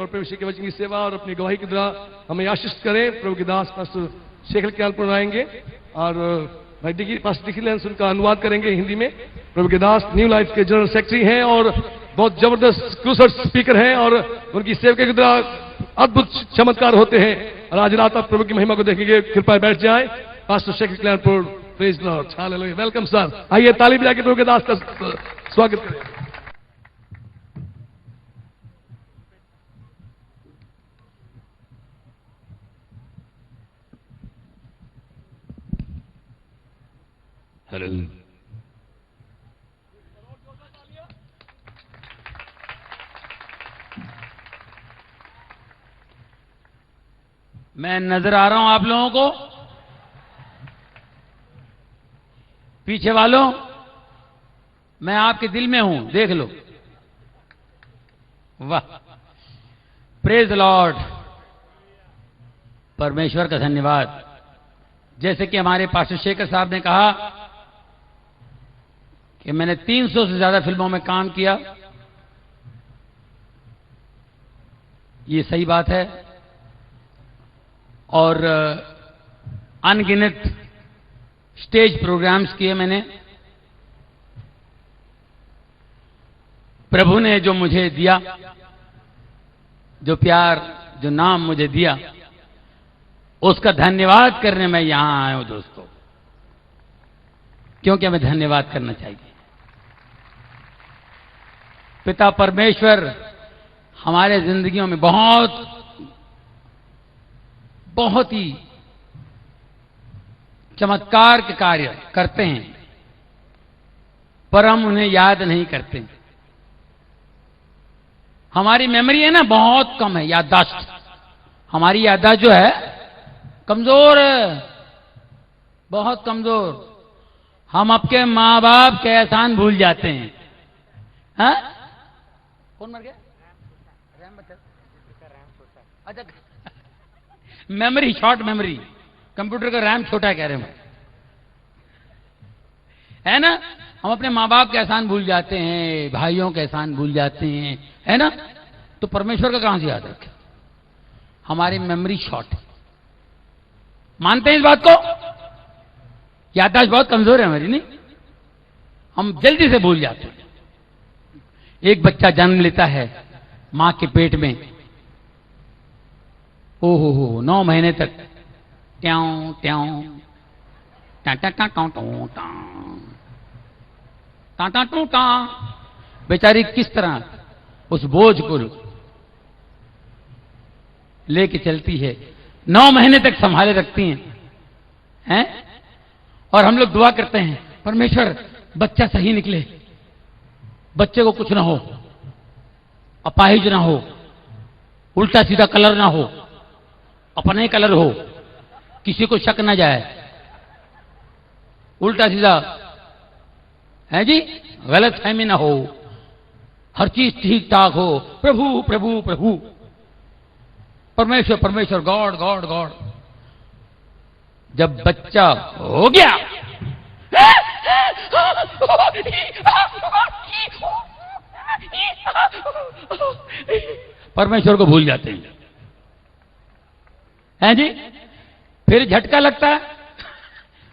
प्रभु यीशु के वचन की सेवा और अपनी गवाही के द्वारा हमें आशीष करें। प्रभु के दास पास्टर शेखर कल्याणपुर आएंगे और भाई पास्टर डिकी लैंस उनका अनुवाद करेंगे हिंदी में। प्रभु के दास न्यू लाइफ के जनरल सेक्रेटरी हैं और बहुत जबरदस्त क्रूसर स्पीकर हैं और उनकी सेवक के द्वारा अद्भुत चमत्कार होते हैं। और आज रात आप प्रभु की महिमा को देखेंगे। कृपया बैठ जाएं। Pastor Shekhar Kalyanpur, praise the lord, hallelujah. Welcome sir. आइए ताली बजा के प्रभु के दास का स्वागत करें। हेलो, मैं नजर आ रहा हूं आप लोगों को? पीछे वालों, मैं आपके दिल में हूं, देख लो। वाह, प्रेज द लॉर्ड। परमेश्वर का धन्यवाद। जैसे कि हमारे पास्टर शेखर साहब ने कहा कि मैंने 300 से ज्यादा फिल्मों में काम किया। ये सही बात है। और अनगिनत स्टेज प्रोग्राम्स किए मैंने। प्रभु ने जो मुझे दिया, जो प्यार, जो नाम मुझे दिया, उसका धन्यवाद करने मैं यहां आया हूं दोस्तों, क्योंकि हमें धन्यवाद करना चाहिए। पिता परमेश्वर हमारे जिंदगियों में बहुत बहुत ही चमत्कार के कार्य करते हैं, पर हम उन्हें याद नहीं करते। हमारी मेमोरी है ना, बहुत कम है, याददाश्त। हमारी याददाश्त जो है कमजोर है, बहुत कमजोर। हम आपके माँ बाप के एहसान भूल जाते हैं। हाँ? कौन मर गया? रैम बचा? अच्छा, मेमोरी, शॉर्ट मेमोरी। कंप्यूटर का रैम छोटा कह रहे हैं, है ना? हम अपने माँ बाप के एहसान भूल जाते हैं, भाइयों के एहसान भूल जाते हैं, है ना? तो परमेश्वर का कहां से याद रखें? हमारी मेमोरी शॉर्ट है। मानते हैं इस बात को? याददाश्त बहुत कमजोर है हमारी, नहीं? हम जल्दी से भूल जाते हैं। एक बच्चा जन्म लेता है मां के पेट में, ओहो 9 महीने तक ट्याऊं ट्याऊं टाटा टाटा टाटा टूटा। बेचारी किस तरह उस बोझ को लेके चलती है, 9 महीने तक संभाले रखती हैं। और हम लोग दुआ करते हैं, परमेश्वर बच्चा सही निकले, बच्चे को कुछ ना हो, अपाहिज ना हो, उल्टा सीधा कलर ना हो, अपने कलर हो, किसी को शक ना जाए, उल्टा सीधा है जी, गलत फहमी ना हो, हर चीज ठीक ठाक हो। प्रभु प्रभु प्रभु, परमेश्वर परमेश्वर, गॉड गॉड गॉड। जब बच्चा हो गया, परमेश्वर को भूल जाते हैं जी। फिर झटका लगता है,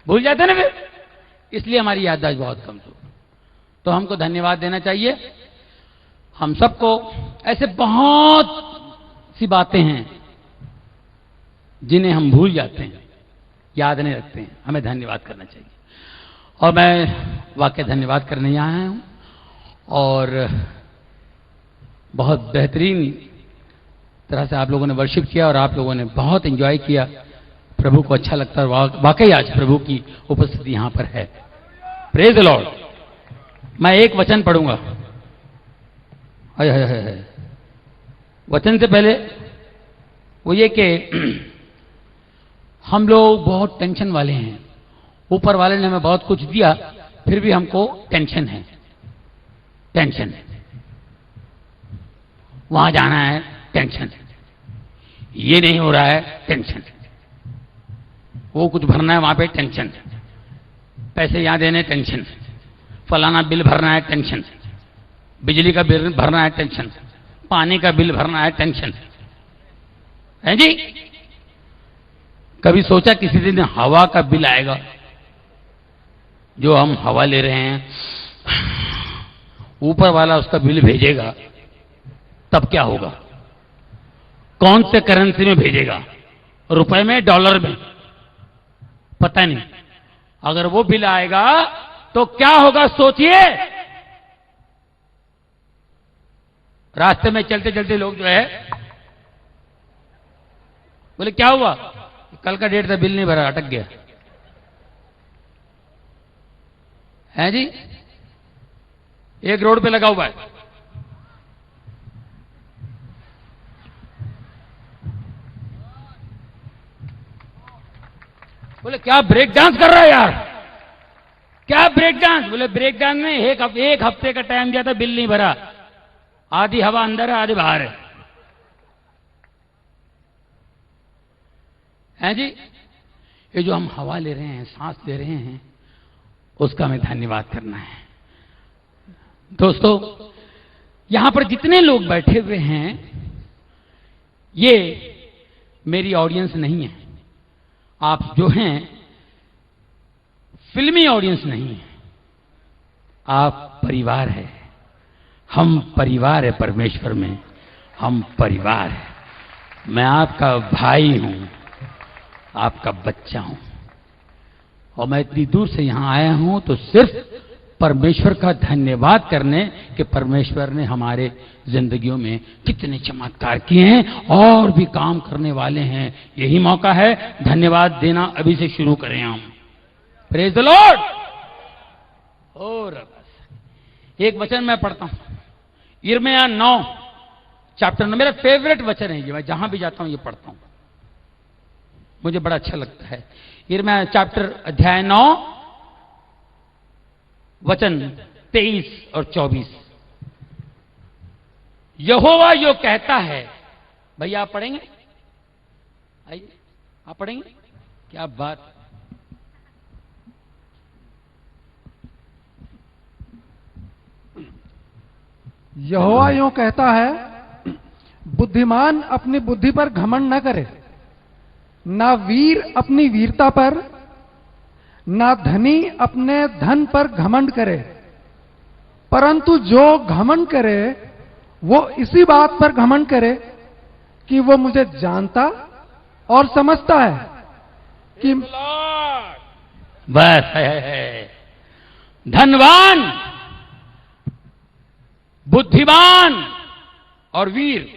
भूल जाते हैं ना फिर। इसलिए हमारी याददाश्त बहुत कमजोर। तो हमको धन्यवाद देना चाहिए। हम सबको ऐसे बहुत सी बातें हैं जिन्हें हम भूल जाते हैं, याद नहीं रखते हैं। हमें धन्यवाद करना चाहिए। और मैं वाकई धन्यवाद करने यहाँ आया हूँ और बहुत बेहतरीन तरह से आप लोगों ने वर्शिप किया और आप लोगों ने बहुत एंजॉय किया। प्रभु को अच्छा लगता है। वाकई आज प्रभु की उपस्थिति यहां पर है। Praise the Lord. मैं एक वचन पढ़ूंगा। वचन से पहले वो ये कि हम लोग बहुत टेंशन वाले हैं। ऊपर वाले ने हमें बहुत कुछ दिया, फिर भी हमको टेंशन है। टेंशन है, वहां जाना है, टेंशन है, ये नहीं हो रहा है, टेंशन, वो कुछ भरना है वहां पे, टेंशन, पैसे यहां देने, टेंशन, फलाना बिल भरना है, टेंशन, बिजली का बिल भरना है, टेंशन, पानी का बिल भरना है, टेंशन, हैं जी? कभी सोचा किसी दिन हवा का बिल आएगा? जो हम हवा ले रहे हैं, ऊपर वाला उसका बिल भेजेगा, तब क्या होगा? कौन से करेंसी में भेजेगा? रुपए में, डॉलर में? पता नहीं। अगर वो बिल आएगा तो क्या होगा सोचिए। रास्ते में चलते चलते लोग जो है बोले क्या हुआ? कल का डेट था, बिल नहीं भरा, अटक गया। है जी? एक रोड पे लगा हुआ है, बोले क्या ब्रेक डांस कर रहा है यार? क्या ब्रेक डांस? बोले ब्रेक डांस में एक हफ्ते का टाइम दिया था, बिल नहीं भरा, आधी हवा अंदर है, आधी बाहर है जी? ये जो हम हवा ले रहे हैं, सांस ले रहे हैं, उसका हमें धन्यवाद करना है। दोस्तों, यहां पर जितने लोग बैठे हुए हैं, ये मेरी ऑडियंस नहीं है। आप जो हैं फिल्मी ऑडियंस नहीं है, आप परिवार है। हम परिवार है परमेश्वर में, हम परिवार है। मैं आपका भाई हूं, आपका बच्चा हूं, और मैं इतनी दूर से यहां आया हूं तो सिर्फ परमेश्वर का धन्यवाद करने कि परमेश्वर ने हमारे जिंदगियों में कितने चमत्कार किए हैं और भी काम करने वाले हैं। यही मौका है, धन्यवाद देना अभी से शुरू करें हम। Praise the Lord. और बस एक वचन मैं पढ़ता हूं, यिर्मयाह 9 चैप्टर 9, मेरा फेवरेट वचन है ये, मैं जहां भी जाता हूं ये पढ़ता हूं, मुझे बड़ा अच्छा लगता है। यिर्मयाह चैप्टर अध्याय 9 वचन 23 और 24। यहोवा यो कहता है, भैया आप पढ़ेंगे? आइए आप पढ़ेंगे? क्या बात। यहोवा यूं कहता है, बुद्धिमान अपनी बुद्धि पर घमंड न करे, ना वीर अपनी वीरता पर, ना धनी अपने धन पर घमंड करे, परंतु जो घमंड करे वो इसी बात पर घमंड करे कि वो मुझे जानता और समझता है कि बस है। धनवान, बुद्धिमान और वीर।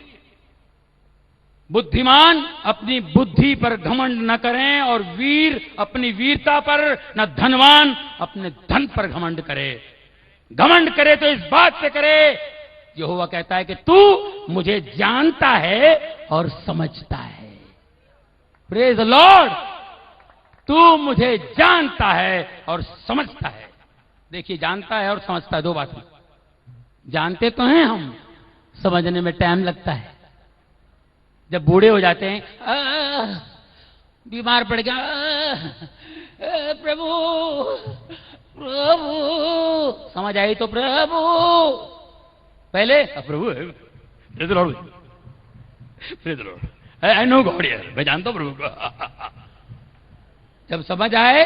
बुद्धिमान अपनी बुद्धि पर घमंड न करें और वीर अपनी वीरता पर, न धनवान अपने धन पर घमंड करे। घमंड करे तो इस बात से करे, यहोवा कहता है कि तू मुझे जानता है और समझता है। Praise the Lord. तू मुझे जानता है और समझता है। देखिए, जानता है और समझता है, दो बातें। जानते तो हैं हम, समझने में टाइम लगता है। जब बूढ़े हो जाते हैं, बीमार पड़ गया, प्रभु प्रभु, समझ आई तो प्रभु, पहले प्रभु praise the lord, praise the lord, I know God यार, मैं जानता हूं प्रभु को। जब समझ आए,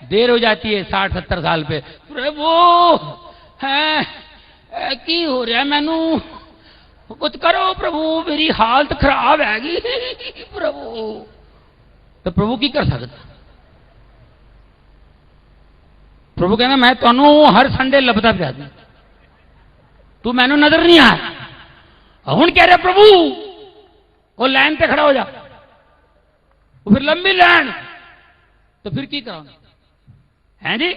देर हो जाती है 60-70 साल पे, प्रभु की हो रहा मैनू, कुछ करो प्रभु, मेरी हालत खराब हैगी प्रभु। तो प्रभु की कर सकता? प्रभु कहना मैं तुहानू हर संडे लभदा पिया, तू मैनू नजर नहीं आया। हुण कह रहा प्रभु वो लाइन पे खड़ा हो जा, वो फिर लंबी लाइन, तो फिर की करो? हैं जी?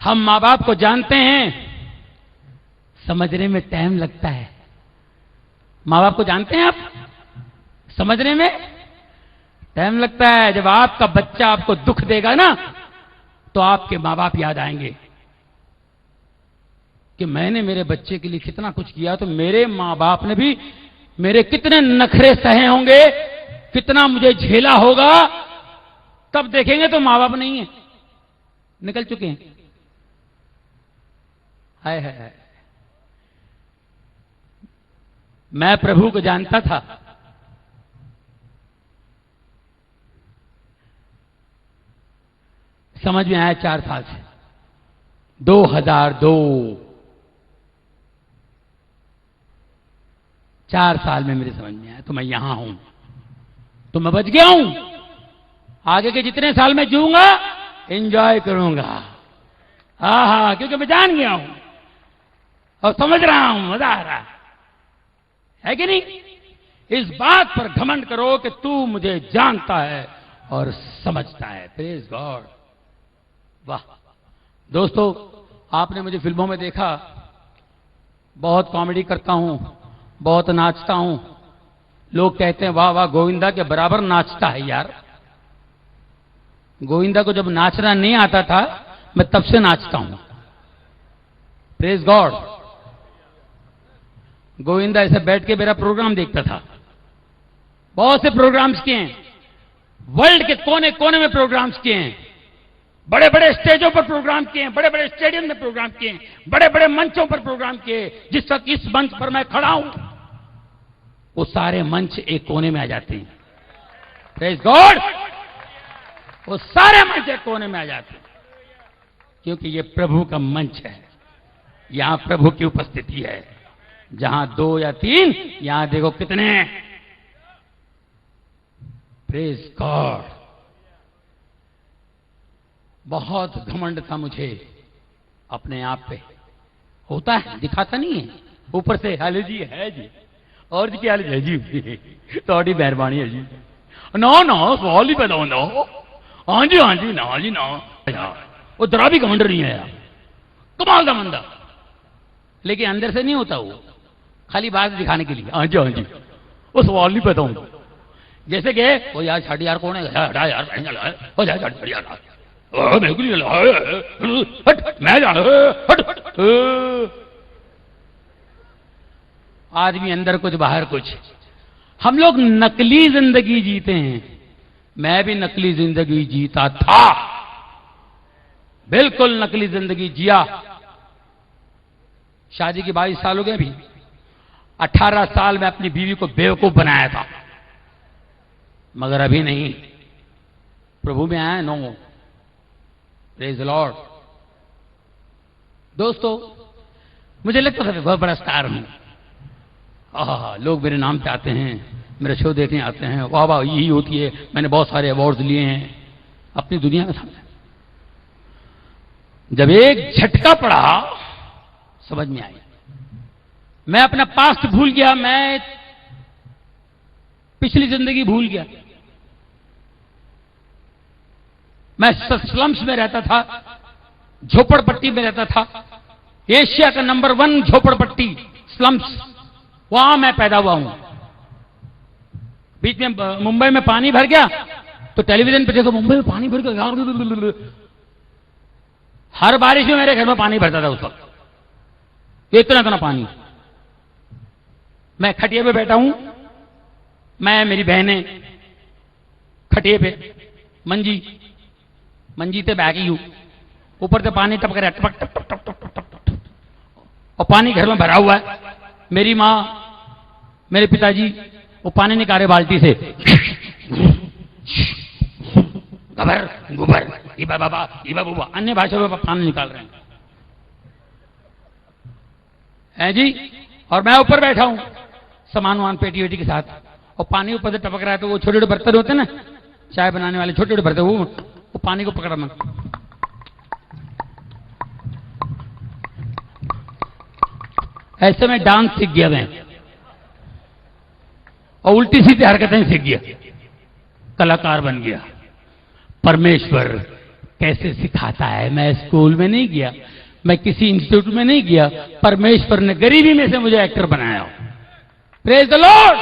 हम मां बाप को जानते हैं, समझने में टाइम लगता है। मां बाप को जानते हैं आप, समझने में टाइम लगता है। जब आपका बच्चा आपको दुख देगा ना, तो आपके मां बाप याद आएंगे कि मैंने मेरे बच्चे के लिए कितना कुछ किया, तो मेरे मां बाप ने भी मेरे कितने नखरे सहे होंगे, कितना मुझे झेला होगा। तब देखेंगे तो मां बाप नहीं है, निकल चुके हैं। हाय हाय हाय। मैं प्रभु को जानता था। समझ में आया 4 साल से, 2002, 4 साल में मेरे समझ में आया। तो मैं यहां हूं, तो मैं बच गया हूं। आगे के जितने साल मैं जीऊंगा एंजॉय करूंगा। हाँ, क्योंकि मैं जान गया हूं और समझ रहा हूं, मजा आ रहा है कि नहीं? इस बात पर घमंड करो कि तू मुझे जानता है और समझता है। Praise God. वाह दोस्तों, आपने मुझे फिल्मों में देखा, बहुत कॉमेडी करता हूं, बहुत नाचता हूं। लोग कहते हैं वाह वाह, गोविंदा के बराबर नाचता है यार। गोविंदा को जब नाचना नहीं आता था, मैं तब से नाचता हूं। Praise God. गोविंदा ऐसे बैठ के मेरा प्रोग्राम देखता था। बहुत से प्रोग्राम्स किए हैं, वर्ल्ड के कोने कोने में प्रोग्राम्स किए हैं, बड़े बड़े स्टेजों पर प्रोग्राम किए हैं, बड़े बड़े स्टेडियम में प्रोग्राम किए हैं, बड़े बड़े मंचों पर प्रोग्राम किए। जिस वक्त इस मंच पर मैं खड़ा हूं, वो सारे मंच एक कोने में आ जाते हैं। Praise God. वो सारे मंच एक कोने में आ जाते हैं, क्योंकि ये प्रभु का मंच है। यहां प्रभु की उपस्थिति है। जहां 2 या 3, यहां देखो कितने। Praise God. बहुत घमंड था मुझे अपने आप पे। होता है, दिखाता नहीं है, ऊपर से हाल जी है जी, और जी क्या हाल है जी, थोड़ी मेहरबानी है जी, ना ना सवाल ही पैदा होता। हाँ जी ना जी ना, वो जरा भी घमंड नहीं है यार, कमाल का बंदा। लेकिन अंदर से नहीं होता, वो खाली बात दिखाने के लिए। हाँ जी वो सवाल नहीं पैदा होता। जैसे कि वो यार छाड़ी यार कौन है, हटा यार हो जाए छाड़ी यार, मैं जान आदमी अंदर कुछ बाहर कुछ। हम लोग नकली जिंदगी जीते हैं। मैं भी नकली जिंदगी जीता था, बिल्कुल नकली जिंदगी जिया। शादी के 22 साल हो गए। भी 18 साल में अपनी बीवी को बेवकूफ बनाया था, मगर अभी नहीं, प्रभु में आया। No, praise the lord. दोस्तों, मुझे लगता था बहुत बड़ा स्टार हूं। लोग मेरे नाम पे आते हैं, मेरे शो देखने आते हैं, वाह वाह यही होती है। मैंने बहुत सारे अवार्ड्स लिए हैं अपनी दुनिया में सामने। जब एक झटका पड़ा, समझ में आई। मैं अपना पास्ट भूल गया, मैं पिछली जिंदगी भूल गया। मैं स्लम्स में रहता था, झोपड़पट्टी में रहता था। एशिया का नंबर 1 झोपड़पट्टी स्लम्स, वहां मैं पैदा हुआ हूं। बीच में मुंबई में पानी भर गया, तो टेलीविजन पे देखो मुंबई में पानी भर गया। हर बारिश में मेरे घर में पानी भरता था उस वक्त, इतना पानी। मैं खटिया पे बैठा हूं, मैं मेरी बहनें खटिए पे, मंजी से बैगी हूं, ऊपर से पानी टपक रहा है, टपक टप टप टप टप टप, और पानी घर में भरा हुआ है। मेरी माँ, मेरे पिताजी वो पानी निकाले बाल्टी से, गबर गुबर इबा बाबा इबा बुबा, अन्य भाषाओं में पानी निकाल रहे हैं जी। और मैं ऊपर बैठा हूं सामान वान पेटी वेटी के साथ, और पानी ऊपर से टपक रहा है। तो वो छोटे छोटे बर्तन होते हैं ना, चाय बनाने वाले छोटे छोटे बर्तन, वो पानी को पकड़ा मैं। ऐसे में डांस सीख गया मैं, और उल्टी सीधी हरकतें सीख गया, कलाकार बन गया। परमेश्वर कैसे सिखाता है। मैं स्कूल में नहीं गया, मैं किसी इंस्टीट्यूट में नहीं गया, परमेश्वर ने गरीबी में से मुझे एक्टर बनाया। Praise the Lord.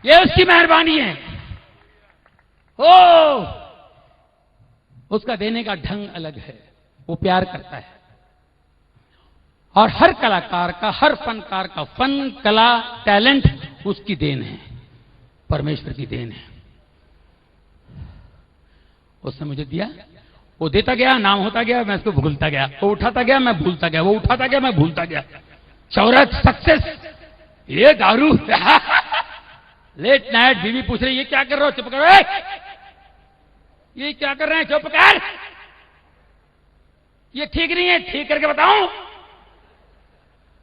ये उसकी मेहरबानी है। ओ, उसका देने का ढंग अलग है, वो प्यार करता है। और हर कलाकार का, हर फनकार का फन, कला, टैलेंट उसकी देन है, परमेश्वर की देन है। उसने मुझे दिया, वो देता गया, नाम होता गया, मैं उसको भूलता गया। वो उठाता गया, मैं भूलता गया, वो उठाता गया, मैं भूलता गया। शोहरत, सक्सेस, ये दारू लेट नाइट बीवी पूछ रही ये क्या कर रहे हो, चुप करो, ये क्या कर रहे हैं, चुप कर, ये ठीक नहीं है, ठीक करके बताऊं,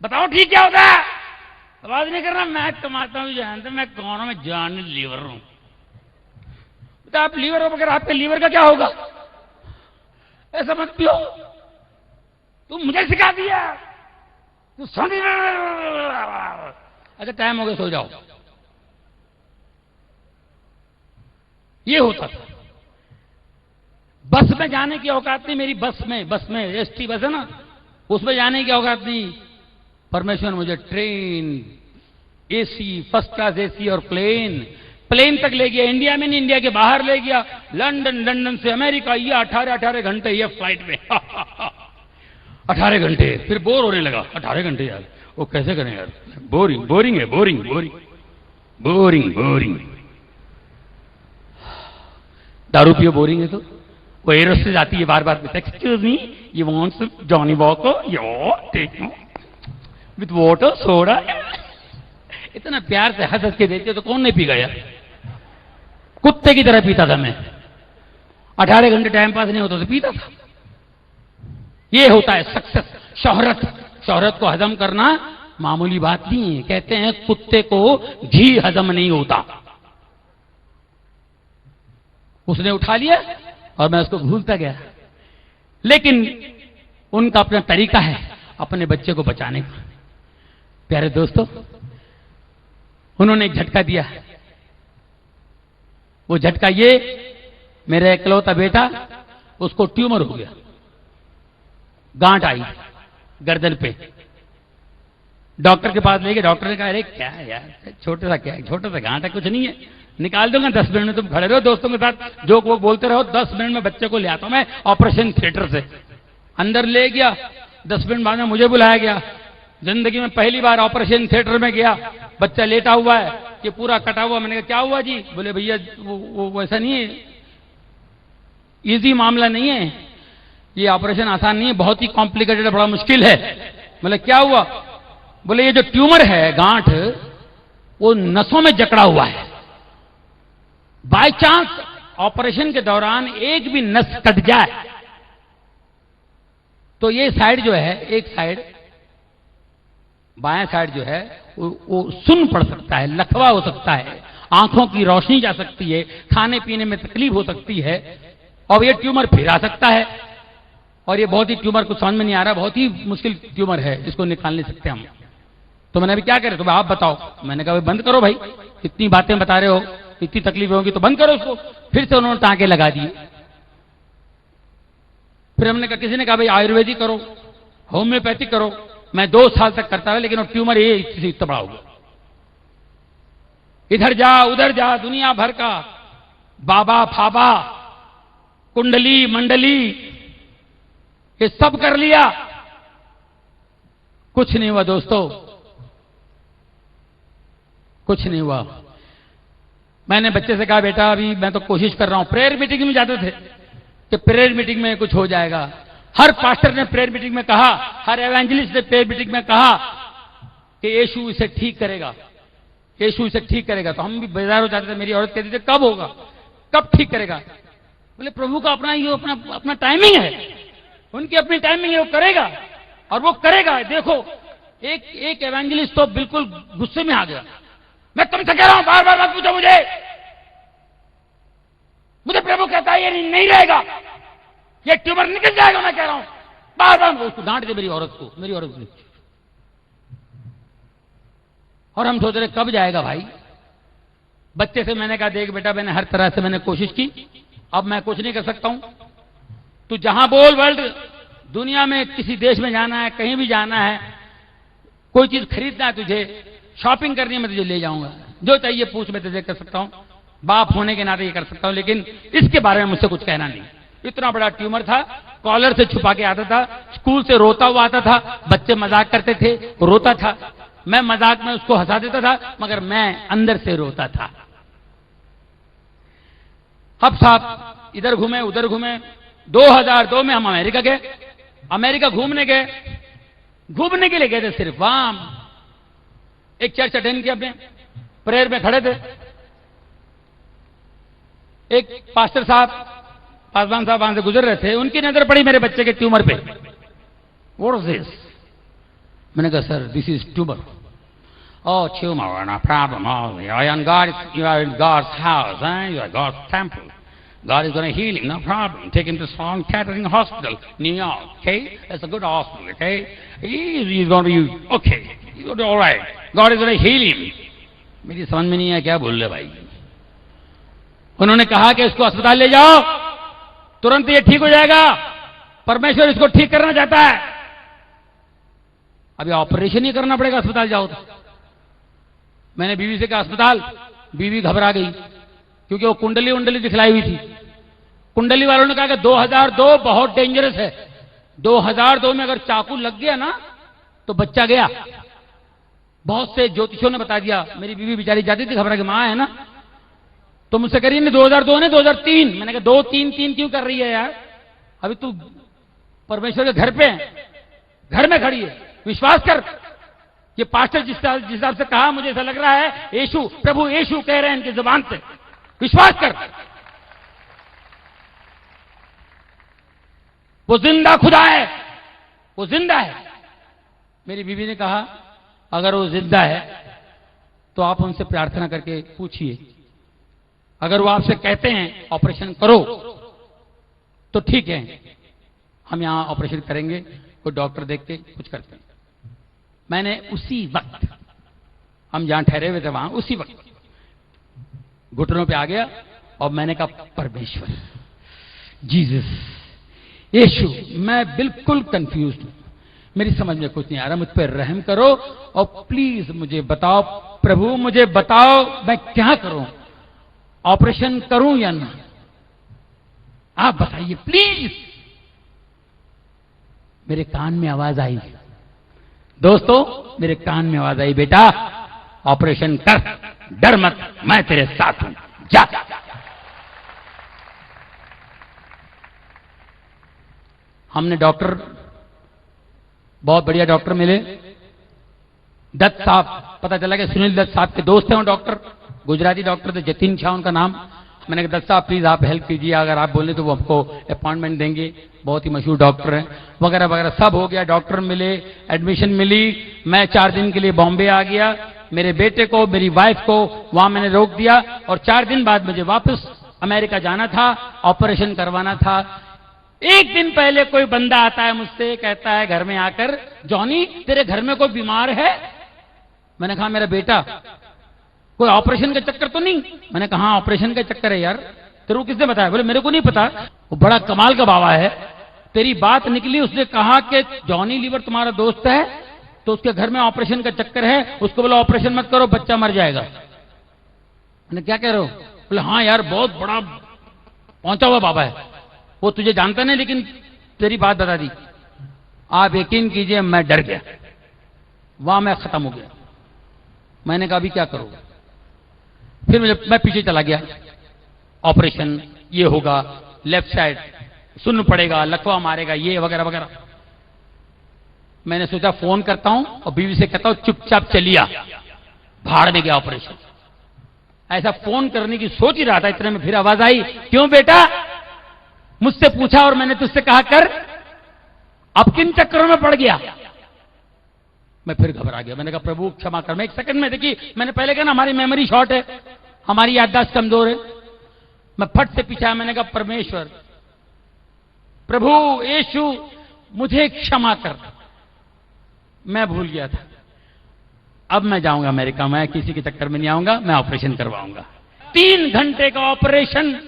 बताओ ठीक क्या होता है, आवाज नहीं करना, मैं कमाता हूं जानते, मैं कौन हूं, मैं जान लीवर हूं, तो आप लीवर हो, मगर आपके लीवर का क्या होगा, ऐसा मत पियो, तुम मुझे सिखा दिया, तू समझ, अच्छा टाइम हो गया सो जाओ, ये होता था। बस में जाने की औकात नहीं मेरी, बस में एसटी बस है ना, उसमें जाने की औकात नहीं, परमेश्वर मुझे train, AC, first class AC और प्लेन तक ले गया, इंडिया में नहीं, इंडिया के बाहर ले गया, लंदन से अमेरिका, ये 18 घंटे ये फ्लाइट में 18 घंटे, फिर बोर होने लगा, 18 घंटे यार वो कैसे करें यार, बोरिंग है, बोरिंग, दारू पियो बोरिंग है, तो वो एयरस से जाती है बार बार, excuse me you want Johnnie Walker, you take with water soda, इतना प्यार से हंस के देते तो कौन नहीं पी गया, कुत्ते की तरह पीता था मैं, 18 घंटे टाइम पास नहीं होता तो पीता था। ये होता है सक्सेस, शोहरत को हजम करना मामूली बात नहीं है, कहते हैं कुत्ते को घी हजम नहीं होता, उसने उठा लिया और मैं उसको भूलता गया, लेकिन उनका अपना तरीका है अपने बच्चे को बचाने का। प्यारे दोस्तों, उन्होंने एक झटका दिया, वो झटका ये, मेरा इकलौता बेटा, उसको ट्यूमर हो गया, गांठ आई गर्दन पे, डॉक्टर के पास ले गए, डॉक्टर ने कहा अरे क्या यार, छोटा सा गांठ है, कुछ नहीं है, निकाल दूंगा 10 मिनट में, तुम खड़े रहो दोस्तों के साथ जोक वो बोलते रहो, 10 मिनट में बच्चे को ले आता हूं मैं ऑपरेशन थिएटर से। अंदर ले गया, 10 मिनट बाद में मुझे बुलाया गया, जिंदगी में पहली बार ऑपरेशन थिएटर में गया, बच्चा लेटा हुआ है, ये पूरा कटा हुआ, मैंने कहा क्या हुआ जी, बोले भैया वो वैसा नहीं है, इजी मामला नहीं है, ये ऑपरेशन आसान नहीं है, बहुत ही कॉम्प्लिकेटेड है, बड़ा मुश्किल है। बोले क्या हुआ, बोले ये जो ट्यूमर है गांठ, वो नसों में जकड़ा हुआ है, बाय चांस ऑपरेशन के दौरान एक भी नस कट जाए तो ये साइड जो है, एक साइड बाएं साइड जो है वो सुन्न पड़ सकता है, लकवा हो सकता है, आंखों की रोशनी जा सकती है, खाने पीने में तकलीफ हो सकती है, और ये ट्यूमर फिर आ सकता है, और ये बहुत ही ट्यूमर को समझ में नहीं आ रहा, बहुत ही मुश्किल ट्यूमर है, इसको निकाल नहीं सकते हम। तो मैंने अभी क्या करें, तो आप बताओ, मैंने कहा बंद करो भाई, इतनी बातें बता रहे हो, इतनी तकलीफ होगी तो बंद करो उसको। फिर से उन्होंने टांके लगा दिए, फिर हमने कहा, किसी ने कहा भाई आयुर्वेदिक करो, होम्योपैथिक करो, मैं 2 साल तक करता रहा, लेकिन वो ट्यूमर ये इतना बड़ा हो गया, इधर जा उधर जा, दुनिया भर का बाबा फाबा कुंडली मंडली ये सब कर लिया, कुछ नहीं हुआ दोस्तों, कुछ नहीं हुआ। मैंने बच्चे से कहा बेटा अभी मैं तो कोशिश कर रहा हूं, प्रेयर मीटिंग में जाते थे कि प्रेयर मीटिंग में कुछ हो जाएगा, हर पास्टर ने प्रेयर मीटिंग में कहा, हर एवेंजलिस्ट ने प्रेयर मीटिंग में कहा कि यीशु इसे ठीक करेगा, यीशु इसे ठीक करेगा। तो हम भी बेजार हो जाते थे, मेरी औरत कहती थी कब होगा, कब ठीक करेगा, बोले प्रभु का अपना ये अपना टाइमिंग है, उनकी अपनी टाइमिंग है, वो करेगा और वो करेगा। देखो एक एवेंजलिस्ट तो बिल्कुल गुस्से में आ गया, मैं तुमसे कह रहा हूं बार बार मत पूछो मुझे प्रभु कहता है ये नहीं रहेगा, ये ट्यूमर निकल जाएगा, मैं कह रहा हूं बार बार उसको डांट दे मेरी औरत को। और हम सोच रहे कब जाएगा भाई। बच्चे से मैंने कहा देख बेटा, मैंने हर तरह से मैंने कोशिश की, अब मैं कुछ नहीं कर सकता हूं, तू जहां बोल वर्ल्ड दुनिया में किसी देश में जाना है, कहीं भी जाना है, कोई चीज खरीदना है तुझे, शॉपिंग करनी है, मैं तुझे ले जाऊंगा, जो चाहिए पूछ, मैं तुझे कर सकता हूं, बाप होने के नाते ये कर सकता हूं, लेकिन इसके बारे में मुझसे कुछ कहना नहीं। इतना बड़ा ट्यूमर था, कॉलर से छुपा के आता था, स्कूल से रोता हुआ आता था, बच्चे मजाक करते थे, रोता था, मैं मजाक में उसको हंसा देता था, मगर मैं अंदर से रोता था। अब साहब इधर घूमे उधर घूमे, 2002 में हम अमेरिका गए, अमेरिका घूमने के लिए गए थे सिर्फ, वहां एक चर्च अटेंड किया, अपने प्रेयर में खड़े थे। एक पास्टर साहब, पासवान साहब वहां से गुजर रहे थे, उनकी नजर पड़ी मेरे बच्चे के ट्यूमर पे। What is this? मैंने कहा sir this is tumour. Oh, tumor, no problem. Oh, you are in God's house, you are God's temple. God is going to heal him, no problem. Take him to Sloan Kettering Hospital, New York, okay? That's a good hospital, okay? He's going to be, okay, he's going to be all right. God is going to heal him. मेरी समझ में नहीं आया क्या बोल रहे भाई। उन्होंने कहा कि इसको अस्पताल ले जाओ, तुरंत ये ठीक हो जाएगा, परमेश्वर इसको ठीक करना चाहता है। अभी ऑपरेशन ही करना पड़ेगा अस्पताल जाओ तो। मैंने बीवी से कहा अस्पताल, बीवी घबरा गई क्योंकि वो कुंडली उंडली दिखलाई हुई थी। कुंडली वालों ने कहा कि 2002 बहुत डेंजरस है, 2002 में अगर चाकू लग गया ना तो बच्चा गया। बहुत से ज्योतिषों ने बता दिया। मेरी बीवी बेचारी जाती थी घबरा के, मां है ना, तो मुझसे कह रही है 2002 ने 2003। मैंने कहा 2-3 क्यों कर रही है यार, अभी तू परमेश्वर के घर पे है, घर में खड़ी है, विश्वास कर। ये पास्टर जिस हिसाब से कहा, मुझे ऐसा लग रहा है यीशु, प्रभु यीशु कह रहे हैं इनकी जुबान से, विश्वास कर। वो जिंदा खुदा है, वो जिंदा है। मेरी बीवी ने कहा अगर वो जिंदा है तो आप उनसे प्रार्थना करके पूछिए, अगर वो आपसे कहते हैं ऑपरेशन करो तो ठीक है, हम यहां ऑपरेशन करेंगे, कोई डॉक्टर देख के कुछ करते हैं। मैंने उसी वक्त, हम जहां ठहरे हुए थे वहां, उसी वक्त घुटनों पे आ गया और मैंने कहा परमेश्वर, जीसस, यीशु, मैं बिल्कुल कंफ्यूज हूं, मेरी समझ में कुछ नहीं आ रहा, मुझ पर रहम करो और प्लीज मुझे बताओ, प्रभु मुझे बताओ मैं क्या करूं, ऑपरेशन करूं या ना, आप बताइए प्लीज। मेरे कान में आवाज आई, दोस्तों मेरे कान में आवाज आई, बेटा ऑपरेशन कर, डर मत, मैं तेरे साथ हूं, जा। हमने डॉक्टर, बहुत बढ़िया डॉक्टर मिले। दत्त साहब, पता चला कि सुनील दत्त साहब के दोस्त हैं वो डॉक्टर, गुजराती डॉक्टर थे, जतिन शाह उनका नाम। मैंने कहा दत्त साहब प्लीज आप हेल्प कीजिए, अगर आप बोले तो वो हमको अपॉइंटमेंट देंगे, बहुत ही मशहूर डॉक्टर हैं, वगैरह वगैरह सब हो गया। डॉक्टर मिले, एडमिशन मिली, मैं 4 दिन के लिए बॉम्बे आ गया। मेरे बेटे को, मेरी वाइफ को वहां मैंने रोक दिया और 4 दिन बाद मुझे वापस अमेरिका जाना था, ऑपरेशन करवाना था। 1 दिन पहले कोई बंदा आता है मुझसे, कहता है घर में आकर, जॉनी तेरे घर में कोई बीमार है? मैंने कहा मेरा बेटा। कोई ऑपरेशन का चक्कर तो नहीं? मैंने कहा हाँ ऑपरेशन का चक्कर है यार। तेरे को किसने बताया? बोले मेरे को नहीं पता। वो बड़ा कमाल का बाबा है, तेरी बात निकली, उसने कहा कि जॉनी लीवर तुम्हारा दोस्त है तो उसके घर में ऑपरेशन का चक्कर है, उसको बोला ऑपरेशन मत करो बच्चा मर जाएगा। मैंने क्या कह रहे हो? बोले हाँ यार बहुत बड़ा पहुंचा हुआ बाबा है, वो तुझे जानता नहीं लेकिन तेरी बात बता दी। आप यकीन कीजिए मैं डर गया, वहां मैं खत्म हो गया। मैंने कहा अभी क्या करूं? फिर मैं पीछे चला गया, ऑपरेशन ये होगा, लेफ्ट साइड सुन्न पड़ेगा, लकवा मारेगा, ये वगैरह वगैरह। मैंने सोचा फोन करता हूं और बीवी से कहता हूं चुपचाप चलिया, भाड़ में गया ऑपरेशन। ऐसा फोन करने की सोच ही रहा था, इतने में फिर आवाज आई, क्यों बेटा? मुझसे पूछा और मैंने तुझसे कहा कर, अब किन चक्करों में पड़ गया? मैं फिर घबरा गया। मैंने कहा प्रभु क्षमा कर। मैं 1 सेकंड में, देखिए मैंने पहले कहा ना हमारी मेमोरी शॉर्ट है, हमारी याददाश्त कमजोर है। मैं फट से पीछा, मैंने कहा परमेश्वर, प्रभु यीशु मुझे क्षमा कर, मैं भूल गया था। अब मैं जाऊंगा अमेरिका, मैं किसी के चक्कर में नहीं आऊंगा, मैं ऑपरेशन करवाऊंगा। 3 घंटे का ऑपरेशन।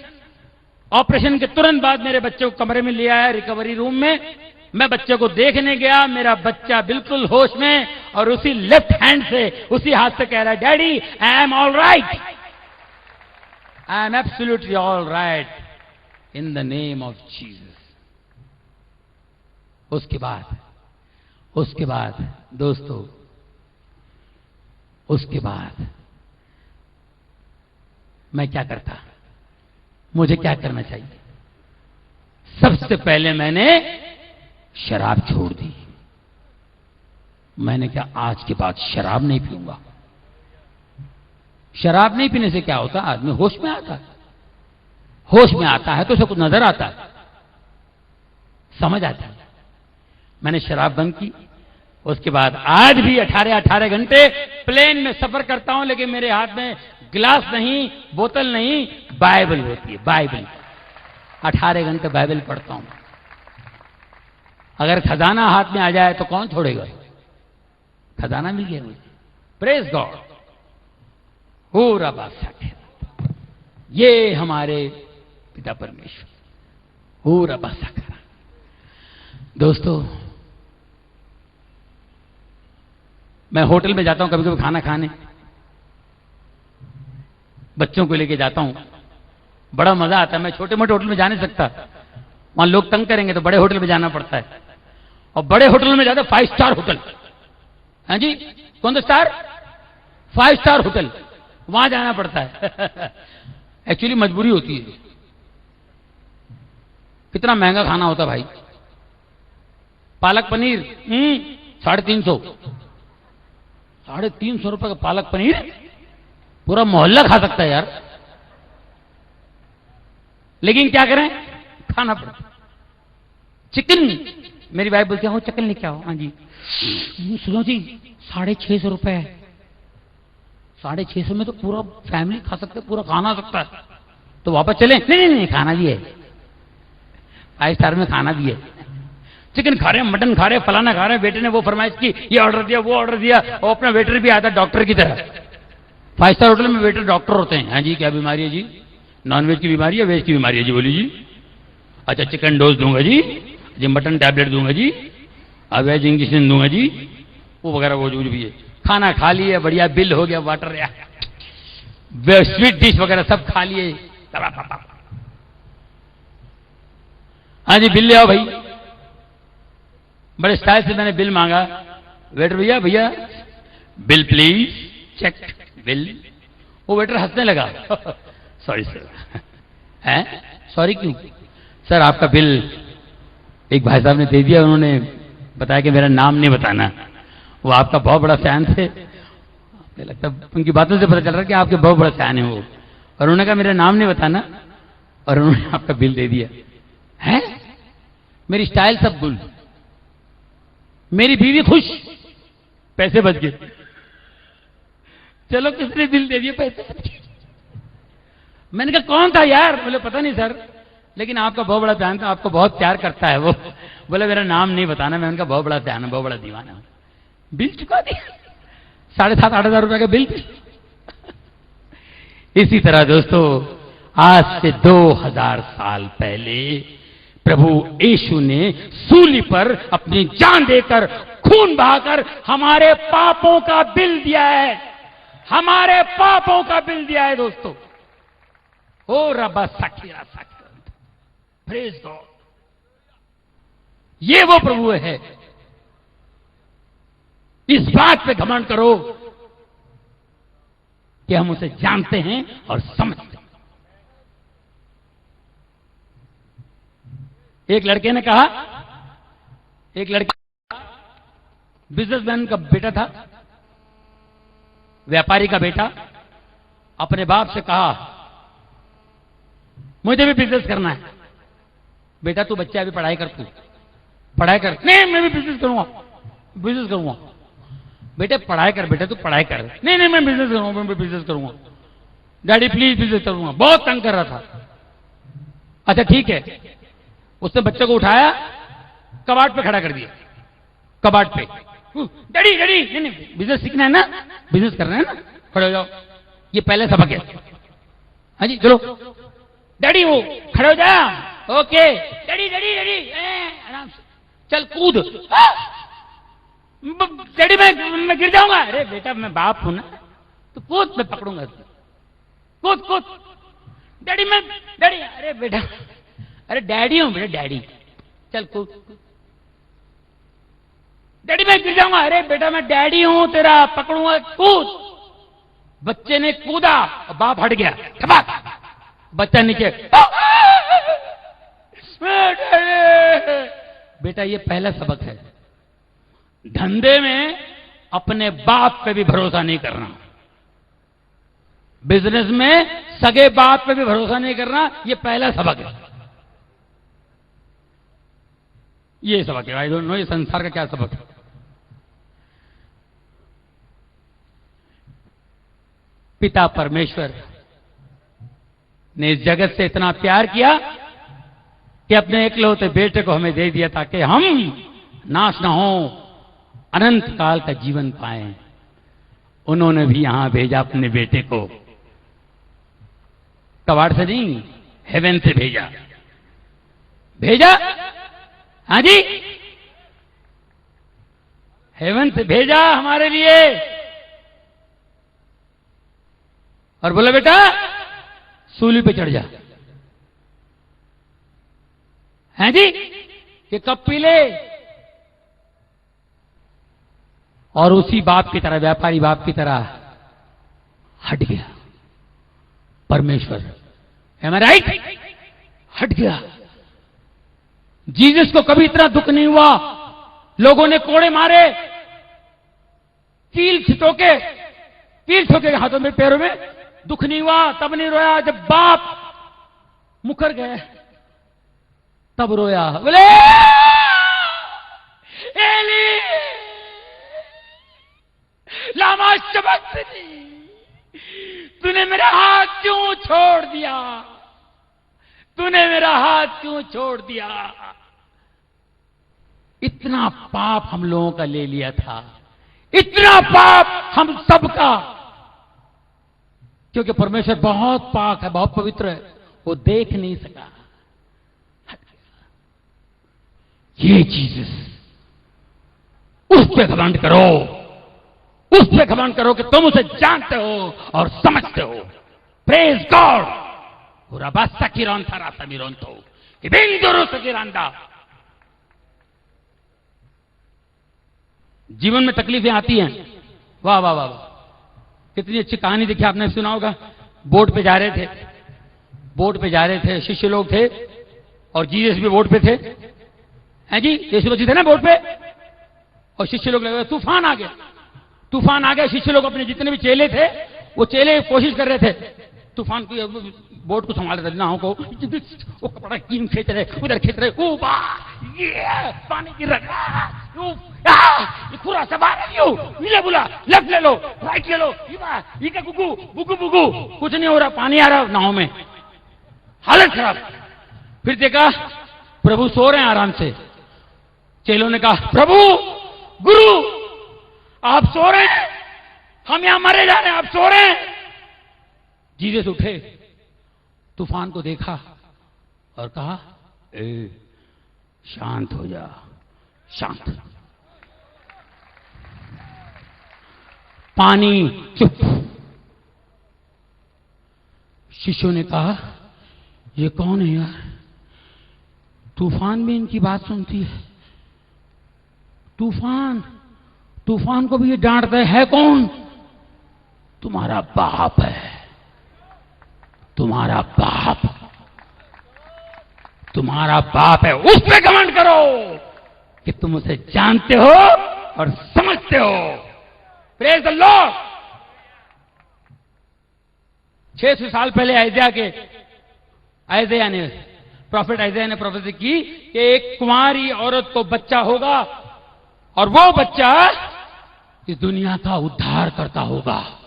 ऑपरेशन के तुरंत बाद मेरे बच्चे को कमरे में ले आया, रिकवरी रूम में। मैं बच्चे को देखने गया, मेरा बच्चा बिल्कुल होश में और उसी लेफ्ट हैंड से, उसी हाथ से कह रहा है daddy I am all right, I am absolutely all right in the name of Jesus. उसके बाद दोस्तों, उसके बाद मैं क्या करता? मुझे क्या करना चाहिए? सबसे पहले मैंने शराब छोड़ दी। मैंने क्या आज के बाद शराब नहीं पीऊंगा। शराब नहीं पीने से क्या होता, आदमी होश में आता है। होश में आता है तो उसे कुछ नजर आता है, समझ आता है। मैंने शराब बंद की, उसके बाद आज भी 18 घंटे प्लेन में सफर करता हूं, लेकिन मेरे हाथ में गिलास नहीं, बोतल नहीं, बाइबल होती है। बाइबल 18 घंटे बाइबल पढ़ता हूं। अगर खजाना हाथ में आ जाए तो कौन छोड़ेगा? खजाना मिल गया मुझे, प्रेज गॉड। हो रबा साठे, ये हमारे पिता परमेश्वर, हो रबा साखरा। दोस्तों, मैं होटल में जाता हूं कभी कभी खाना खाने, बच्चों को लेके जाता हूं, बड़ा मजा आता है। मैं छोटे मोटे होटल में जा नहीं सकता, वहां लोग तंग करेंगे, तो बड़े होटल में जाना पड़ता है। और बड़े होटल में जाता 5 स्टार होटल। हाँ जी, कौन सा स्टार? 5 स्टार होटल, वहां जाना पड़ता है। एक्चुअली मजबूरी होती है। कितना महंगा खाना होता भाई। पालक पनीर 350, 350 रुपए का पालक पनीर पूरा मोहल्ला खा सकता है यार। लेकिन क्या करें, खाना पड़ता। चिकन, मेरी वाइफ बोलती है चिकन लेके आओ। हाँ जी, सुनो जी 650 रुपए। 650 में तो पूरा फैमिली खा सकते, पूरा खाना आ सकता है। तो वापस चले? नहीं, खाना भी है, 5 स्टार में खाना भी है। चिकन खा रहे हैं, मटन खा रहे हैं, फलाना खा रहे हैं। बेटे ने वो फरमाइश की, ये ऑर्डर दिया, वो ऑर्डर दिया, और अपना वेटर भी आता डॉक्टर की तरह। 5 स्टार होटल में वेटर डॉक्टर होते हैं। हाँ जी, क्या बीमारी है जी? नॉनवेज की बीमारी है, वेज की बीमारी है जी? बोली जी। अच्छा, चिकन डोज दूंगा जी, मटन टैबलेट दूंगा जी, वेज इंजेक्शन दूंगा जी, वो वगैरह वो जो भी है। खाना खा लिए, बढ़िया बिल हो गया, वाटर या स्वीट डिश वगैरह सब खा लिए। हाँ जी, बिल ले आओ भाई। बड़े स्टाइल से मैंने बिल मांगा। वेटर भैया बिल प्लीज, चेक बिल। वो वेटर हंसने लगा। Sorry sir. हैं? सॉरी क्यों? सर आपका बिल एक भाई साहब ने दे दिया, उन्होंने बताया कि मेरा नाम नहीं बताना। वो आपका बहुत बड़ा फैन थे, मुझे लगता है उनकी बातों से पता चल रहा है कि आपके बहुत बड़ा फैन है वो। और उन्होंने कहा मेरा नाम नहीं बताना, और उन्होंने आपका बिल दे दिया। है? मेरी स्टाइल सब गुल, मेरी बीवी खुश, पैसे बच गए। चलो किसने बिल दे दिया, पैसे बच गए। मैंने कहा कौन था यार? बोले पता नहीं सर, लेकिन आपका बहुत बड़ा फैन था, आपको बहुत प्यार करता है वो। बोले मेरा नाम नहीं बताना। मैं उनका बहुत बड़ा फैन है, बहुत बड़ा दीवाना हूं। बिल चुका दिया, 7,500-8 हजार रुपए का बिल। इसी तरह दोस्तों, आज से 2000 साल पहले प्रभु यीशु ने सूली पर अपनी जान देकर, खून बहाकर हमारे पापों का बिल दिया है। हमारे पापों का बिल दिया है दोस्तों। ओ रब्बा साखीरा साखीरा, प्रेज गॉड। ये वो प्रभु है। इस बात पे घमंड करो कि हम उसे जानते हैं और समझते हैं। एक लड़के ने कहा, एक लड़का बिजनेसमैन का बेटा था, व्यापारी का बेटा, अपने बाप से कहा मुझे भी बिजनेस करना है। बेटा तू बच्चा, अभी पढ़ाई कर, तू पढ़ाई कर। नहीं मैं भी बिजनेस करूंगा, बिजनेस करूंगा। बेटे पढ़ाई कर, बेटा तू पढ़ाई कर। नहीं मैं बिजनेस करूंगा, मैं भी बिजनेस करूंगा। डैडी प्लीज बिजनेस करूंगा। बहुत तंग कर रहा था। अच्छा ठीक है, उसने बच्चे को उठाया, कबाड़ पे खड़ा कर दिया, कबाड़ पे। डैडी डैडी नहीं बिजनेस सीखना है ना, बिजनेस करना है ना, खड़े हो जाओ, ये पहले सबक है। हाँ जी चलो डैडी, वो खड़े हो जा। ओके डैडी डैडी डैडी, आराम से चल कूद। डैडी मैं गिर जाऊंगा। अरे बेटा मैं बाप हूं ना, तो कूद, मैं पकड़ूंगा, कूद कूद। डैडी मैं, डैडी, अरे बेटा, अरे डैडी हूं बेटा, डैडी चल कूद। डैडी मैं गिर जाऊंगा। अरे बेटा मैं डैडी हूं तेरा, पकड़ूंगा, कूद। बच्चे ने कूदा, बाप हट गया, ठपाक, बच्चा नीचे। बेटा ये पहला सबक है, धंधे में अपने बाप पे भी भरोसा नहीं करना। बिजनेस में सगे बाप पे भी भरोसा नहीं करना, ये पहला सबक है। ये सबक है, आई डोंट नो ये संसार का क्या सबक है। पिता परमेश्वर ने इस जगत से इतना प्यार किया कि अपने इकलौते बेटे को हमें दे दिया ताकि हम नाश ना हो, अनंत काल का जीवन पाएं। उन्होंने भी यहां भेजा अपने बेटे को, कबाड़ से नहीं, हेवन से भेजा। भेजा, हाँ जी, हेवन से भेजा हमारे लिए, और बोला बेटा सूली पे चढ़ जा। हैं जी, ये कप पी ले। और उसी बाप की तरह, व्यापारी बाप की तरह हट गया परमेश्वर। एम आई राइट? हट गया। जीसस को कभी इतना दुख नहीं हुआ। लोगों ने कोड़े मारे, कील ठोके हाथों में पैरों में, दुख नहीं हुआ। तब नहीं रोया जब बाप मुकर गए, तब रोया। बोले एली लामा शबक्तनी, तूने मेरा हाथ क्यों छोड़ दिया? तूने मेरा हाथ क्यों छोड़ दिया? इतना पाप हम लोगों का ले लिया था, इतना पाप हम सबका, क्योंकि परमेश्वर बहुत पाक है, बहुत पवित्र है, वो देख नहीं सका। ये जीसस, उस पे घमंड करो, उस पे घमंड करो कि तुम उसे जानते हो और समझते हो। Praise God. रास्ता किरण था, रास्ता मिरोन तो बिंदुरु से गिरांदा। जीवन में तकलीफें आती हैं, वाह वाह वाह, कितनी अच्छी कहानी देखी आपने, सुना होगा। बोट पे जा रहे थे, शिष्य लोग थे और जीसस भी बोट पे थे। हैं जी, यीशु मसीह थे ना बोट पे, और शिष्य लोग लगे, तूफान आ गया। शिष्य लोग अपने जितने भी चेले थे, वो चेले कोशिश कर रहे थे तूफान की, बोट को संभाल रहे थे, नाव को। वो कपड़ा कीम खींच रहे, उधर खींच रहे, ये पानी गिर रहा, ये पूरा सवार है, बोला लेफ्ट ले लो, राइट ले लो, ये क्या बुगू, कुछ नहीं हो रहा, पानी आ रहा नाव में, हालत खराब। फिर देखा प्रभु सो रहे हैं आराम से। चेलों ने कहा, प्रभु, गुरु, आप सो रहे हैं, हम यहां मरे जा रहे हैं, आप सो रहे हैं। जीसस उठे, तूफान को देखा और कहा, शांत हो जा, शांत। पानी चुप। शिष्यों ने कहा, ये कौन है यार, तूफान भी इनकी बात सुनती है। तूफान को भी ये डांटता है कौन? तुम्हारा बाप है, तुम्हारा बाप है। उस पे घमंड करो कि तुम उसे जानते हो और समझते हो। Praise the Lord. 600 साल पहले प्रॉफिट आइज़ाया ने प्रोफेसी की कि एक कुंवारी औरत को बच्चा होगा और वो बच्चा इस दुनिया का उद्धार करता होगा।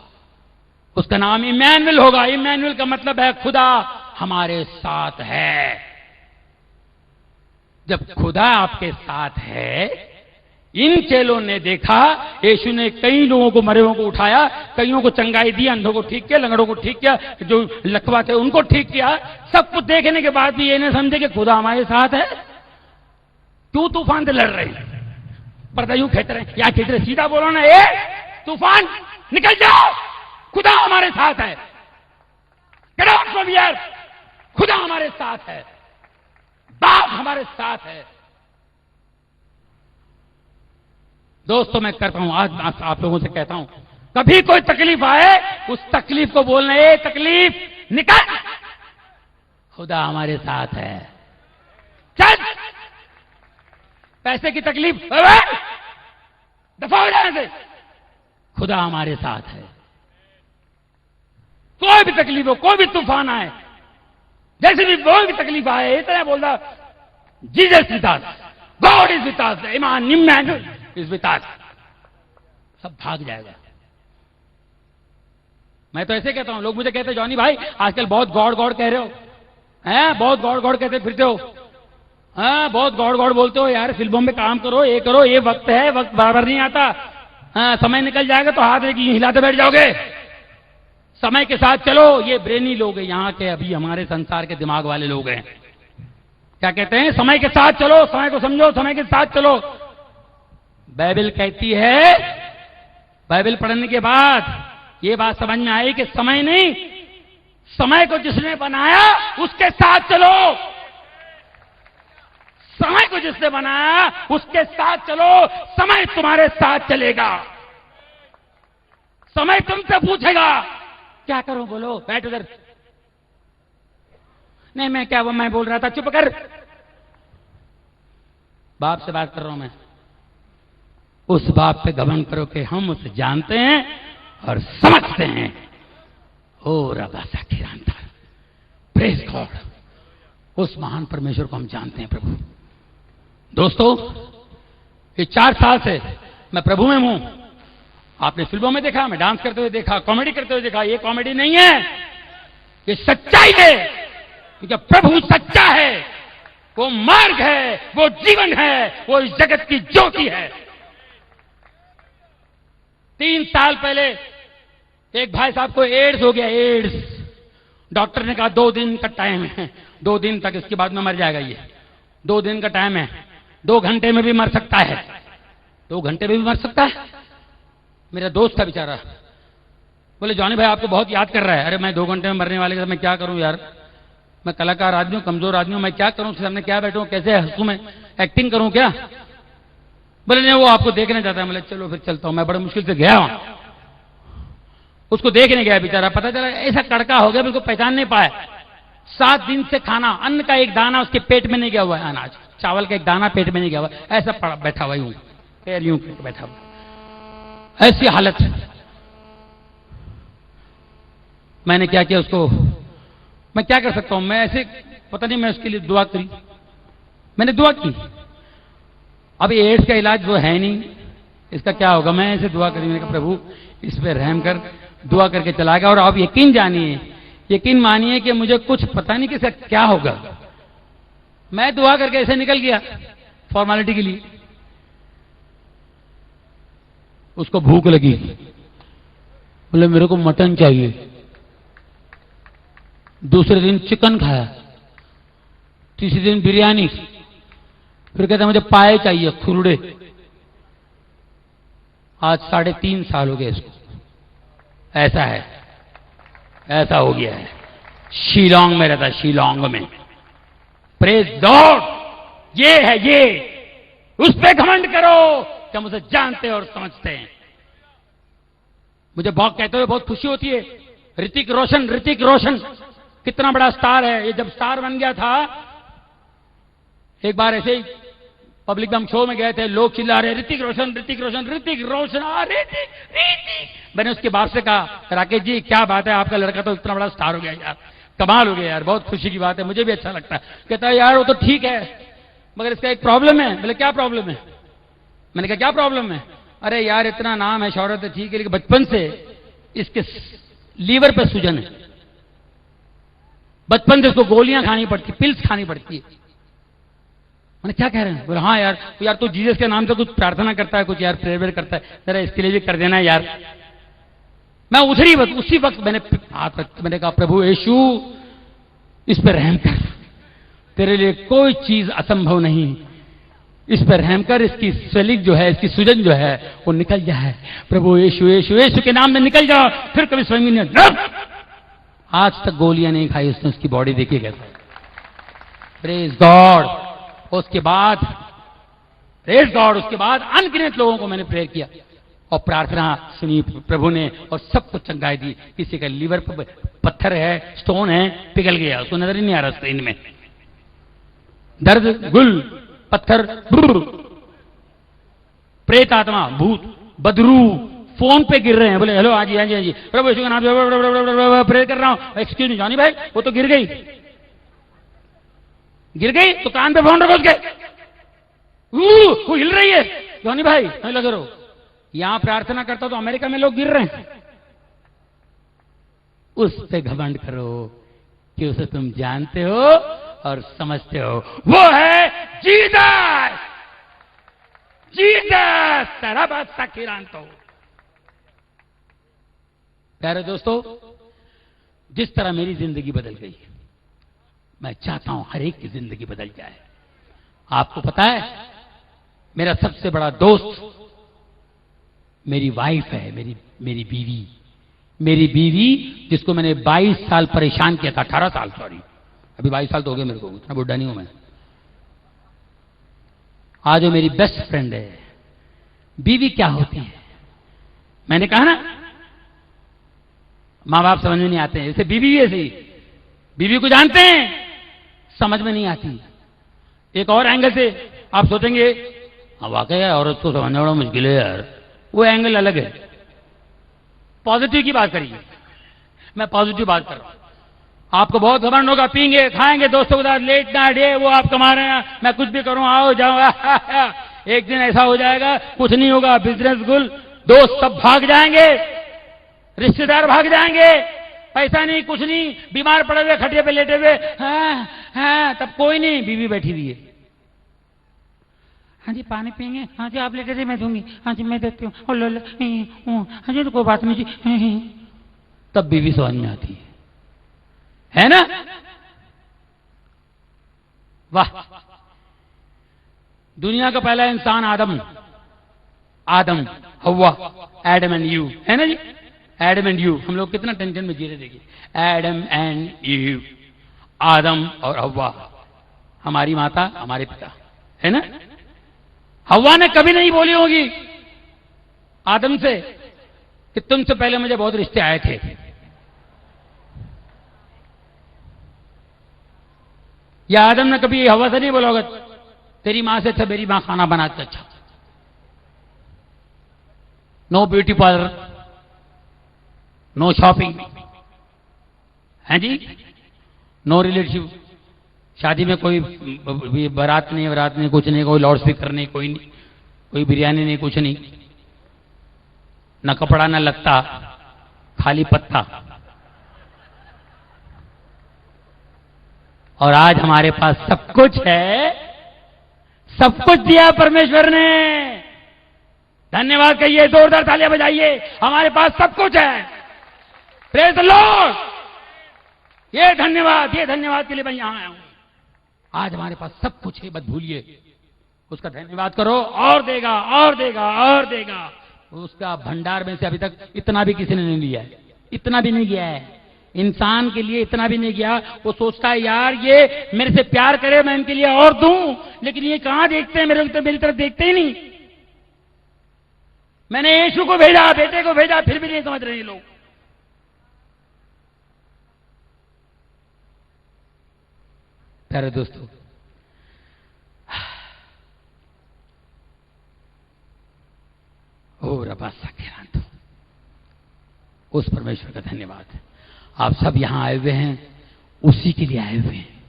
उसका नाम इमैनुएल होगा। इमैनुएल का मतलब है खुदा हमारे साथ है। जब खुदा आपके साथ है, इन चेलों ने देखा यीशु ने कई लोगों को, मरे हुओं को उठाया, कईयों को चंगाई दी, अंधों को ठीक किया, लंगड़ों को ठीक किया, जो लकवा थे उनको ठीक किया। सब कुछ देखने के बाद भी ये नहीं समझे कि खुदा हमारे साथ है। क्यों तूफान से लड़ रहे हैं, पर्दा यूं खींच रहे हैं, या खींच रहे, सीधा बोलो ना, तूफान निकल जाओ, खुदा हमारे साथ है। गेट आउट फ्रॉम हियर, खुदा हमारे साथ है, बाप हमारे साथ है। दोस्तों, मैं करता हूं, आज आप लोगों से कहता हूं, कभी कोई तकलीफ आए, उस तकलीफ को बोलना, ये तकलीफ निकल, खुदा हमारे साथ है। चल, पैसे की तकलीफ दफा हो जाने से, खुदा हमारे साथ है। कोई भी तकलीफ हो, कोई भी तूफान आए, जैसे भी कोई भी तकलीफ आए, इतना बोलता Jesus with us, God is with us, Emmanuel is with us, सब भाग जाएगा। मैं तो ऐसे कहता हूं, लोग मुझे कहते हैं जॉनी भाई आजकल बहुत गॉड गॉड कह रहे हो, हैं बहुत गॉड गॉड कहते फिरते हो, हाँ बहुत गॉड गॉड बोलते हो यार, फिल्मों में काम करो, ये करो, ये वक्त है, वक्त बराबर नहीं आता, हाँ समय निकल जाएगा तो हाथ एक हिलाते बैठ जाओगे, समय के साथ चलो। ये ब्रेनी लोग हैं यहां के, अभी हमारे संसार के दिमाग वाले लोग हैं, क्या कहते हैं, समय के साथ चलो, समय को समझो, समय के साथ चलो। बाइबल कहती है, बाइबल पढ़ने के बाद ये बात समझ में आई कि समय नहीं, समय को जिसने बनाया उसके साथ चलो, समय को जिसने बनाया उसके साथ चलो, समय तुम्हारे साथ चलेगा। समय तुमसे पूछेगा क्या करूं, बोलो, बैठ उधर, नहीं मैं क्या, वो मैं बोल रहा था, चुप कर, बाप से बात कर रहा हूं मैं। उस बाप पे घमंड करो कि हम उसे जानते हैं और समझते हैं। ओ रबा साखिरांता, प्रेज गॉड, उस महान परमेश्वर को हम जानते हैं प्रभु। दोस्तों, ये 4 साल से मैं प्रभु में हूं। आपने फिल्मों में देखा, मैं डांस करते हुए देखा, कॉमेडी करते हुए देखा, ये कॉमेडी नहीं है, ये सच्चाई है, क्योंकि प्रभु सच्चा है, वो मार्ग है, वो जीवन है, वो इस जगत की ज्योति है। 3 साल पहले एक भाई साहब को एड्स हो गया, एड्स। डॉक्टर ने कहा 2 दिन का टाइम है, 2 दिन तक, इसके बाद में मर जाएगा ये, 2 दिन का टाइम है, 2 घंटे में भी मर सकता है, 2 घंटे में भी मर सकता है। मेरा दोस्त था बेचारा, बोले जॉनी भाई आपको बहुत याद कर रहा है। अरे मैं 2 घंटे में मरने वाले, मैं क्या करूं यार, मैं कलाकार आदमी हूं, कमजोर आदमी हूं, मैं क्या करूं, सामने क्या बैठूं, कैसे हंसूं, मैं एक्टिंग करूं क्या? बोले नहीं वो आपको देखने जाता है। बोले चलो फिर चलता हूं। मैं बड़े मुश्किल से गया वहां, उसको देखने गया बेचारा, पता चला ऐसा कड़का हो गया, बिल्कुल पहचान नहीं पाया। 7 दिन से खाना, अन्न का एक दाना उसके पेट में नहीं गया हुआ है, अनाज चावल का एक दाना पेट में नहीं गया हुआ, ऐसा पड़ा बैठा हुआ यूं, पैर यूं करके बैठा हुआ, ऐसी हालत। मैंने क्या किया उसको, मैं क्या कर सकता हूं, मैं ऐसे पता नहीं, मैं उसके लिए दुआ करी, मैंने दुआ की। अब एड्स का इलाज वो है नहीं, इसका क्या होगा, मैं ऐसे दुआ करी, मैंने कहा प्रभु इस पे रहम कर, दुआ करके चला गया। और आप यकीन जानिए, यकीन मानिए कि मुझे कुछ पता नहीं कि इसका क्या होगा, मैं दुआ करके ऐसे निकल गया फॉर्मेलिटी के लिए। उसको भूख लगी, बोले मेरे को मटन चाहिए। दूसरे दिन चिकन खाया, तीसरे दिन बिरयानी, फिर कहता मुझे पाए चाहिए, खुरड़े। आज 3.5 साल हो गए इसको, ऐसा है, ऐसा हो गया है। शिलोंग में रहता, शिलोंग में। प्रेज गॉड, ये है, ये उस पे घमंड करो कि हम उसे जानते और समझते हैं। मुझे बहुत कहते हुए बहुत खुशी होती है, ऋतिक रोशन कितना बड़ा स्टार है। ये जब स्टार बन गया था, एक बार ऐसे ही पब्लिक बम शो में गए थे, लोग चिल्ला रहे ऋतिक रोशन। मैंने उसके बाप से कहा राकेश जी क्या बात है, आपका लड़का तो इतना बड़ा स्टार हो गया यार, कमाल हो गया यार, बहुत खुशी की बात है, मुझे भी अच्छा लगता है। कहता है यार वो तो ठीक है, मगर इसका एक प्रॉब्लम है। बोले क्या प्रॉब्लम है? मैंने कहा क्या प्रॉब्लम है? अरे यार इतना नाम है, शौहरत है, ठीक है, लेकिन बचपन से इसके लीवर पे सूजन है, बचपन से इसको गोलियां खानी पड़ती, पिल्स खानी पड़ती है। मैंने क्या कह रहे हैं? बोले हाँ यार तू जीसस के नाम से कुछ प्रार्थना करता है, कुछ यार प्रेयर करता है, जरा इसके लिए भी कर देना यार। मैं उसी वक्त मैंने हाथ रख, मैंने कहा प्रभु यीशु इस पर रहम कर, तेरे लिए कोई चीज असंभव नहीं, इस पर रहम कर, इसकी स्वेलिंग जो है, इसकी सूजन जो है वो निकल जाए। प्रभु यीशु के नाम में निकल जाओ, फिर कभी स्वयं नहीं। आज तक गोलियां नहीं खाई उसने, उसकी बॉडी देखी कैसे। Praise God. उसके बाद प्रेज गॉड, उसके बाद अनगिनत लोगों को मैंने प्रेयर किया और प्रार्थना सुनी प्रभु ने, और सबको चंगाई दी। किसी का लीवर पर पत्थर है, स्टोन है, पिघल गया, उसको नजर ही नहीं आ रहा स्क्रीन में, दर्द, गुल, पत्थर, प्रेत आत्मा, भूत, बदरू फोन पे गिर रहे हैं, बोले हेलो, हाँ जी हाँ जी हाँ जी, प्रभु यीशु के नाम से प्रे कर रहा हूं। एक्सक्यूज मी जॉनी भाई, वो तो गिर गई, गिर गई तो कान पे फोन रखो उसके, वो हिल रही है, जॉनी भाई नहीं लगे रहो। यहां प्रार्थना करता तो अमेरिका में लोग गिर रहे हैं। उस पे घमंड करो कि उसे तुम जानते हो और समझते हो, वो है जीसस। जीसस सरबत किरांतो। प्यारे दोस्तों, जिस तरह मेरी जिंदगी बदल गई, मैं चाहता हूं हर एक की जिंदगी बदल जाए। आपको पता है, मेरा सबसे बड़ा दोस्त मेरी वाइफ है, मेरी बीवी। मेरी बीवी जिसको मैंने 22 साल परेशान किया था, 18 साल सॉरी, अभी 22 साल तो हो गए मेरे को, इतना बुढ़ा नहीं हूं मैं। आज वो मेरी बेस्ट फ्रेंड है। बीवी क्या होती है, मैंने कहा ना, मां बाप समझ में नहीं आते हैं, जैसे बीवी भी ऐसी। बीवी को जानते हैं, समझ में नहीं आती। एक और एंगल से आप सोचेंगे, हाँ वाकई औरत को समझना बड़ा मुश्किल है यार, वो एंगल अलग है। पॉजिटिव की बात करिए, मैं पॉजिटिव बात कर रहा हूं। आपको बहुत घमंड होगा, पीएंगे खाएंगे दोस्तों के साथ, लेट नाइट ये वो आप कमा रहे हैं, मैं कुछ भी करूं, आओ जाओ। एक दिन ऐसा हो जाएगा, कुछ नहीं होगा, बिजनेस गुल, दोस्त सब भाग जाएंगे, रिश्तेदार भाग जाएंगे, पैसा नहीं कुछ नहीं, बीमार पड़े हुए खटिया पे लेटे हुए, हाँ, तब कोई नहीं, बीवी बैठी हुई है। हाँ जी पानी पियेंगे, हाँ जी आप लेटे थे मैं दूंगी, हाँ जी मैं देती हूँ, हाँ जी तो कोई बात नहीं जी। तब बीवी समझ में आती है ना। वाह, दुनिया का पहला इंसान आदम हव्वा, एडम एंड यू, है ना जी, एडम एंड यू। हम लोग कितना टेंशन में जी रहे, देखिए, एडम एंड यू, आदम और हव्वा, हमारी माता हमारे पिता, है ना। हव्वा ने कभी नहीं बोली होगी आदम से कि तुमसे पहले मुझे बहुत रिश्ते आए थे। या आदम ने कभी हव्वा से नहीं बोला होगा, तेरी मां से अच्छा मेरी मां खाना बनाती अच्छा। No beauty parlour, no shopping, है जी, नो रिलेटिव, शादी में कोई बारात नहीं, कुछ नहीं, कोई लाउड स्पीकर नहीं, कोई नहीं, कोई बिरयानी नहीं, कुछ नहीं, न कपड़ा न लगता, खाली पत्ता। और आज हमारे पास सब कुछ है, सब कुछ दिया परमेश्वर ने। धन्यवाद कहिए, जोरदार तालियां बजाइए, हमारे पास सब कुछ है। Praise the Lord. ये धन्यवाद के लिए मैं यहां आया हूं। आज हमारे पास सब कुछ है, मत भूलिए उसका धन्यवाद करो, और देगा और देगा और देगा। उसका भंडार में से अभी तक इतना भी किसी ने नहीं लिया है, इतना भी नहीं गया है इंसान के लिए, इतना भी नहीं गया। वो सोचता है यार ये मेरे से प्यार करे, मैं इनके लिए और दूं, लेकिन ये कहां देखते हैं, मेरी तरफ देखते ही नहीं। मैंने यीशु को भेजा, बेटे को भेजा, फिर भी नहीं समझ रहे लोग। प्यारे दोस्तों, ओ रबा सखिरांत, उस परमेश्वर का धन्यवाद। आप सब यहां आए हुए हैं, उसी के लिए आए हुए हैं,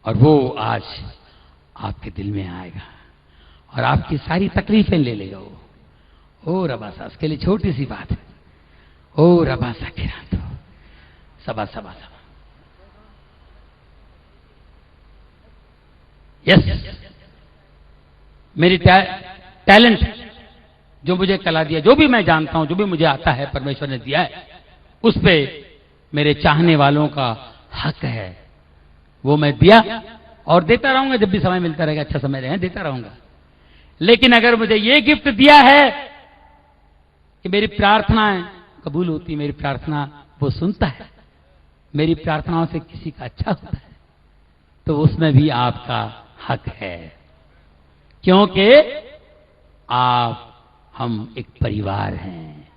और वो आज आपके दिल में आएगा और आपकी सारी तकलीफें ले लेगा वो। ओ रबा सा, उसके लिए छोटी सी बात है, ओ रबा सखिरांत, सबा सबा सबा। यस, मेरी टैलेंट, जो मुझे कला दिया, जो भी मैं जानता हूं, जो भी मुझे आता है, परमेश्वर ने दिया है, उस पे मेरे चाहने वालों का हक है। वो मैं दिया और देता रहूंगा, जब भी समय मिलता रहेगा, अच्छा समय रहे, देता रहूंगा। लेकिन अगर मुझे ये गिफ्ट दिया है कि मेरी प्रार्थनाएं कबूल होती, मेरी प्रार्थना वो सुनता है, मेरी प्रार्थनाओं से किसी का अच्छा होता है, तो उसमें भी आपका हक है, क्योंकि हम एक परिवार हैं।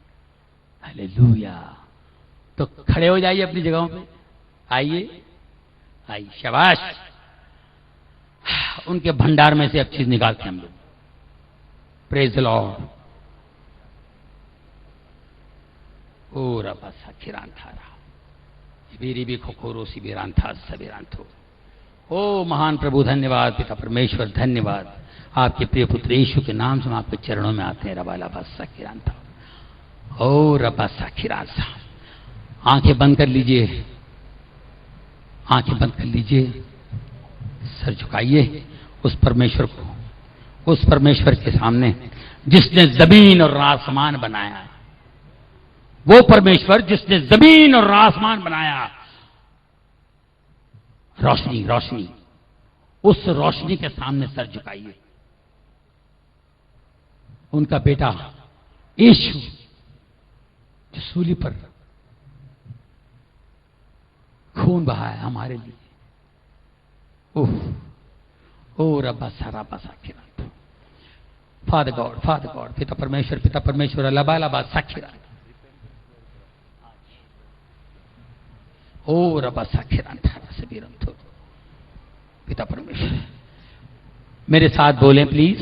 हालेलुया। तो खड़े हो जाइए अपनी जगहों पे, आइए आइए, शाबाश। उनके भंडार में से अब चीज निकालते हैं हम लोग। Praise the Lord. ओ रबा सखिरांथारा बीरी भी खोखोरो सी बीरांथा सबीरांथो। ओ महान प्रभु धन्यवाद, पिता परमेश्वर धन्यवाद। आपके प्रिय पुत्र यीशु के नाम से हम आपके चरणों में आते हैं। रबा लबा सखिरांथा, ओ रबा सखिरांथा। आंखें बंद कर लीजिए, आंखें बंद कर लीजिए, सर झुकाइए उस परमेश्वर को, उस परमेश्वर के सामने जिसने जमीन और आसमान बनाया। वो परमेश्वर जिसने जमीन और आसमान बनाया, रोशनी रोशनी, उस रोशनी के सामने सर झुकाइए। उनका बेटा यीशु जो सूली पर खून बहाया हमारे लिए। ओ रब्बा सारा बसा खिरा, फादर गॉड, पिता परमेश्वर लबा लबा साखिरा, ओ रब्बा साखिरा से बीरंथो। पिता परमेश्वर मेरे साथ बोलें प्लीज।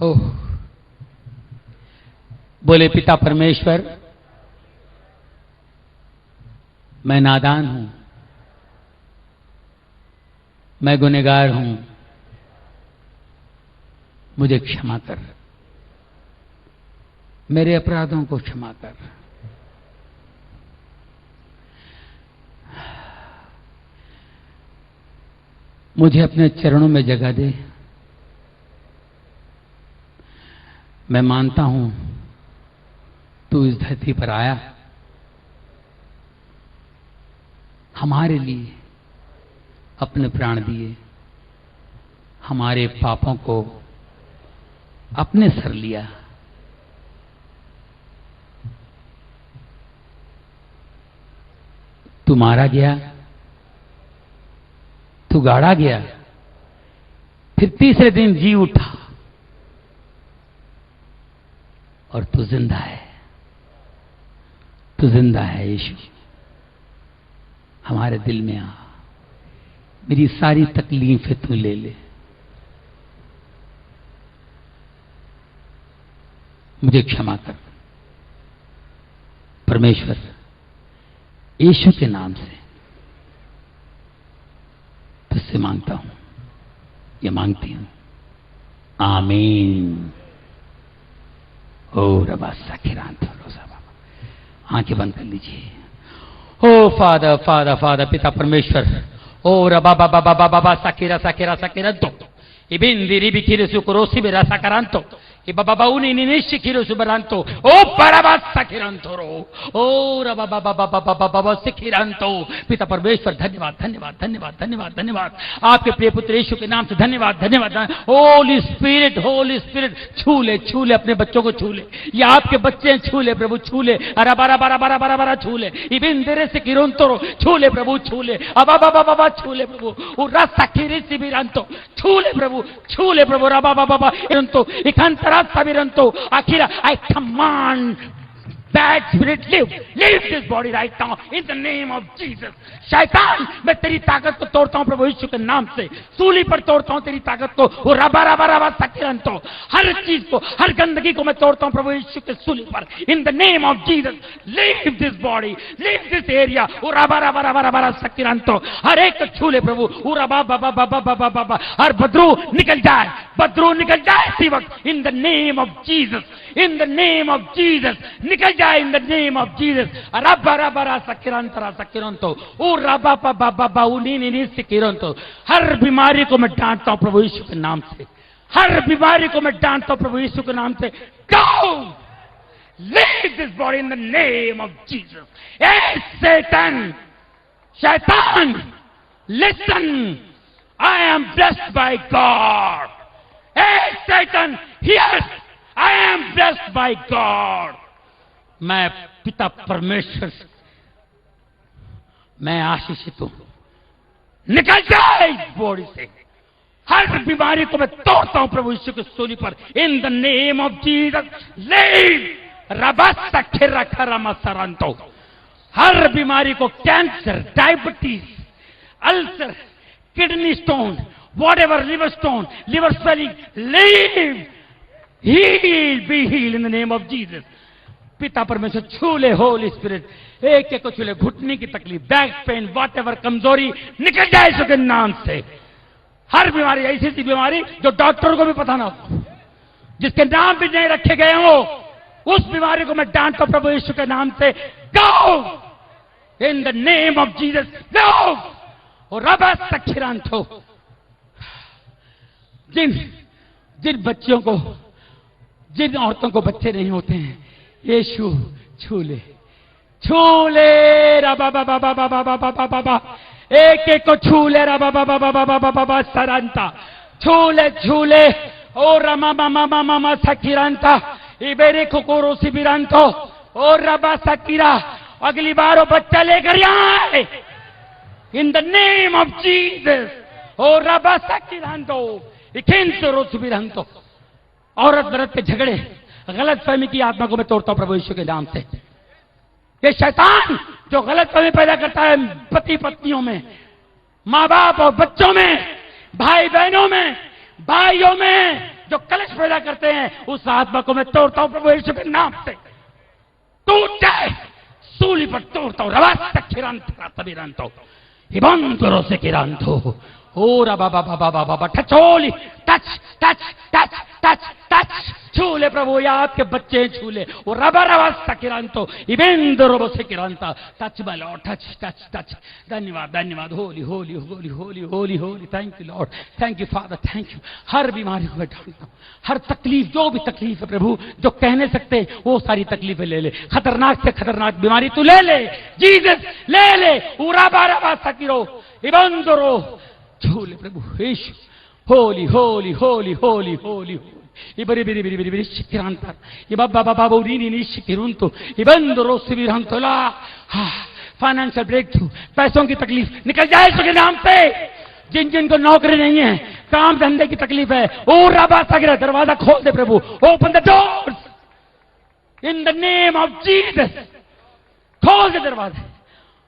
ओह, बोले पिता परमेश्वर, मैं नादान हूं, मैं गुनहगार हूं, मुझे क्षमा कर, मेरे अपराधों को क्षमा कर। मुझे अपने चरणों में जगह दे। मैं मानता हूं तू इस धरती पर आया हमारे लिए, अपने प्राण दिए, हमारे पापों को अपने सर लिया। तू मारा गया, तू गाड़ा गया, फिर तीसरे दिन जी उठा और तू जिंदा है, तू जिंदा है यीशु। हमारे दिल में आ, मेरी सारी तकलीफें तू ले ले। मुझे क्षमा कर परमेश्वर, यीशु के नाम से तुझसे मांगता हूं, ये मांगती हूं, आमीन। ओ रबा सखिरांत रोजा बाबा, आंखें बंद कर लीजिए। ओ फादर फादर फादर, पिता परमेश्वर, ओ रबा बाबा बाबा बाबा सखिरा सखिरा सखिरंतो इबिंदिरी बिखिरे सुकुरोसी बेरा सकारांतो कि बाबा बाउनी निनिश खिरो सुबरांतो ओ परबा सखिरंतो रो ओ रबा बाबा बाबा बाबा बाबा सखिरंतो। पिता परमेश्वर धन्यवाद धन्यवाद धन्यवाद धन्यवाद धन्यवाद, आपके प्रिय पुत्र यीशु के नाम से धन्यवाद धन्यवाद। होली स्पिरिट छू ले अपने बच्चों को छू ले, ये आपके बच्चे छू ले प्रभु, छू ले, अरा बारा बारा बारा बारा बारा छू ले, इबिंदिरे से किरोंतो छू ले प्रभु, छू ले, अबा बाबा बाबा छू ले प्रभु, उरा सखिरे सिबिरंतो छू ले प्रभु, छू ले प्रभु, रबा बाबा बाबा इरंतो इखांतरा sabiranto akira. I command that spirit leave this body right now in the name of Jesus. शैतान, मैं तेरी ताकत को तोड़ता हूं प्रभु यीशु के नाम से, सूली पर तोड़ता हूं तेरी ताकत को, वो रबा रबा रबा सकिरंतो, हर चीज को, हर गंदगी को मैं तोड़ता हूं प्रभु यीशु के सूली पर, in the name of Jesus. Leave this body, leave this area, वो रबा रबा रबा रबा सकिरंतो, हर एक को छू ले प्रभु, वो रबा बाबा बाबा बाबा बाबा, हर बदरू निकल जाए, बदरू निकल जाए इसी वक्त, इन the name of Jesus, in the name of Jesus, निकल जाए इन द नेम ऑफ जीसस। रबा रबा सकिरंतरा सकिरंतो, रबा बाबा बाबा उनी सिकिरंतो, हर बीमारी को मैं डांटता हूं प्रभु यीशु के नाम से, हर बीमारी को मैं डांटता हूं प्रभु यीशु के नाम से। Go! Leave this body in the name of Jesus. Hey Satan, Shaitan, listen, I am blessed by God. Hey Satan, yes, I am blessed by God. मैं पिता परमेश्वर से मैं आशीषित हूं, निकल जाए इस बॉडी से, हर बीमारी को मैं तोड़ता हूं प्रभु यीशु के सूली पर, in the name of Jesus. Leave रबस्ता खिरा खरमा सरंतो, हर बीमारी को, cancer, diabetes, ulcer, kidney stone, whatever, liver stone, liver swelling, leave heal, be heal in the name of Jesus. पिता परमेश्वर छू ले, होली स्पिरिट, एक एक को छू ले, घुटने की तकलीफ, बैक पेन, वॉट एवर, कमजोरी निकल जाए यीशु के नाम से। हर बीमारी, ऐसी सी बीमारी जो डॉक्टर को भी पता ना हो, जिसके नाम भी नहीं रखे गए हो, उस बीमारी को मैं डांटता हूं प्रभु यीशु के नाम से, go in the name of Jesus, go. और रब सखिरांत हो, जिन बच्चियों को, जिन औरतों को बच्चे नहीं होते हैं, यीशु छू ले, छू ले रबा बाबा बाबा बाबा बाबा बाबा, एक एक को छू ले रबा बाबा बाबा बाबा बाबा सरांता, छू ले ओ रमा मामा मामा सखिरांता, इबेरे कोकोरो सिबिरांतो, ओ रबा सकीरा, अगली बार वो बच्चा लेकर आए in the name of Jesus, ओ रबा सकीरांतो, इकेंसरो सिबिरांतो। औरत मर्द के झगड़े, गलत फहमी की आत्मा को मैं तोड़ता हूं प्रभु यीशु के नाम से। ये शैतान जो गलत फहमी पैदा करता है पति पत्नियों में, मां बाप और बच्चों में, भाई बहनों में, भाइयों में, जो कलश पैदा करते हैं, उस आत्मा को मैं तोड़ता हूं प्रभु यीशु के नाम से। टूट जाए, सूली पर तोड़ता हूं, रवास तक हिबंतरो से किरांतो, ओ रबा बाबा बाबा बाबा, टचोली, touch touch touch touch touch, छू ले प्रभु, या आपके बच्चे छू ले, वो रबा रबा सकिरांतो, इबेंदरो से किरांता, touch by lord, touch touch touch. धन्यवाद धन्यवाद, holy holy holy holy holy holy, thank you lord, thank you father, thank you. हर बीमारी को मैं ढालता हूं, हर तकलीफ, जो भी तकलीफ है प्रभु, जो कह नहीं सकते, वो सारी तकलीफें ले ले, खतरनाक से खतरनाक बीमारी तू ले ले, जीसस ले ले, उराबा रबा सकिरो, इबेंदरो, छू ले प्रभु यीशु, Holi holy holy holy Holi, इबरी बिरी बिरी बिरी बिरी शिकिरांता, इबाबा बाबा बोरीनी नी शिकिरुंतो, इबंदरो सिबिरांतोला। फाइनेंशियल ब्रेक थ्रू, पैसों की तकलीफ निकल जाए इसके नाम से। जिन जिन को नौकरी नहीं है, काम धंधे की तकलीफ है, ओ रबा सगिरा, दरवाजा खोल दे प्रभु, open the doors in the name of Jesus, खोल दे दरवाजे।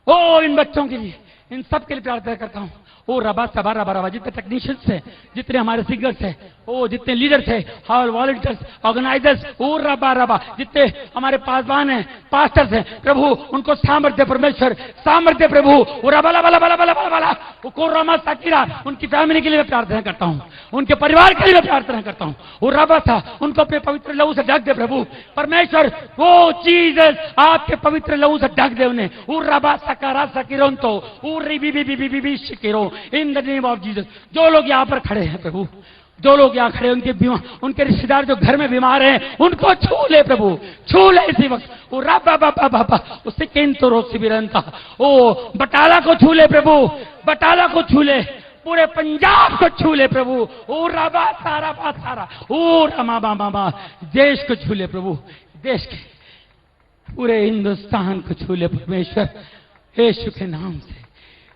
ओ इन बच्चों के लिए, इन सब के लिए प्रार्थना करता हूं, ओ रबा सबा रबा रबा, जितने टेक्नीशियंस हैं, जितने हमारे सिंगर्स हैं, ओ जितने लीडर्स हैं, हमारे वॉलंटियर्स, ऑर्गेनाइजर्स, ओ रबा रबा, जितने हमारे पासवान हैं, पास्टर्स हैं, प्रभु उनको सामर्थ्य परमेश्वर, सामर्थ्य प्रभु, ओ रबा ला बला बला बला बला, ओ कोरमा सकीरा, उनकी फैमिली के लिए मैं प्रार्थना करता हूं, उनके परिवार के लिए मैं प्रार्थना करता हूं, ओ रबा था, उनको अपने पवित्र लहू से ढक दे प्रभु परमेश्वर, वो जीसस आपके पवित्र लहू से ढक दे उन्हें, ओ रबा सकारा सकीरोंतो, ओ रिबी बी बी बी बी शिकिरो, in the name of Jesus. जो लोग यहां पर खड़े हैं प्रभु, जो लोग यहां खड़े, उनके रिश्तेदार जो घर में बीमार हैं, उनको छू ले प्रभु, छू ले इसी वक्त, ओ रबा बाबा बाबा, उससे केंतो रोग शिबिरंता, ओ बटाला को छू ले प्रभु, बटाला को छू ले, पूरे पंजाब को छू ले प्रभु, ओ रबा सारा बा सारा, ओ रमा बाबा, देश को छू ले प्रभु, देश के पूरे हिंदुस्तान को छू ले परमेश्वर यीशु के नाम से।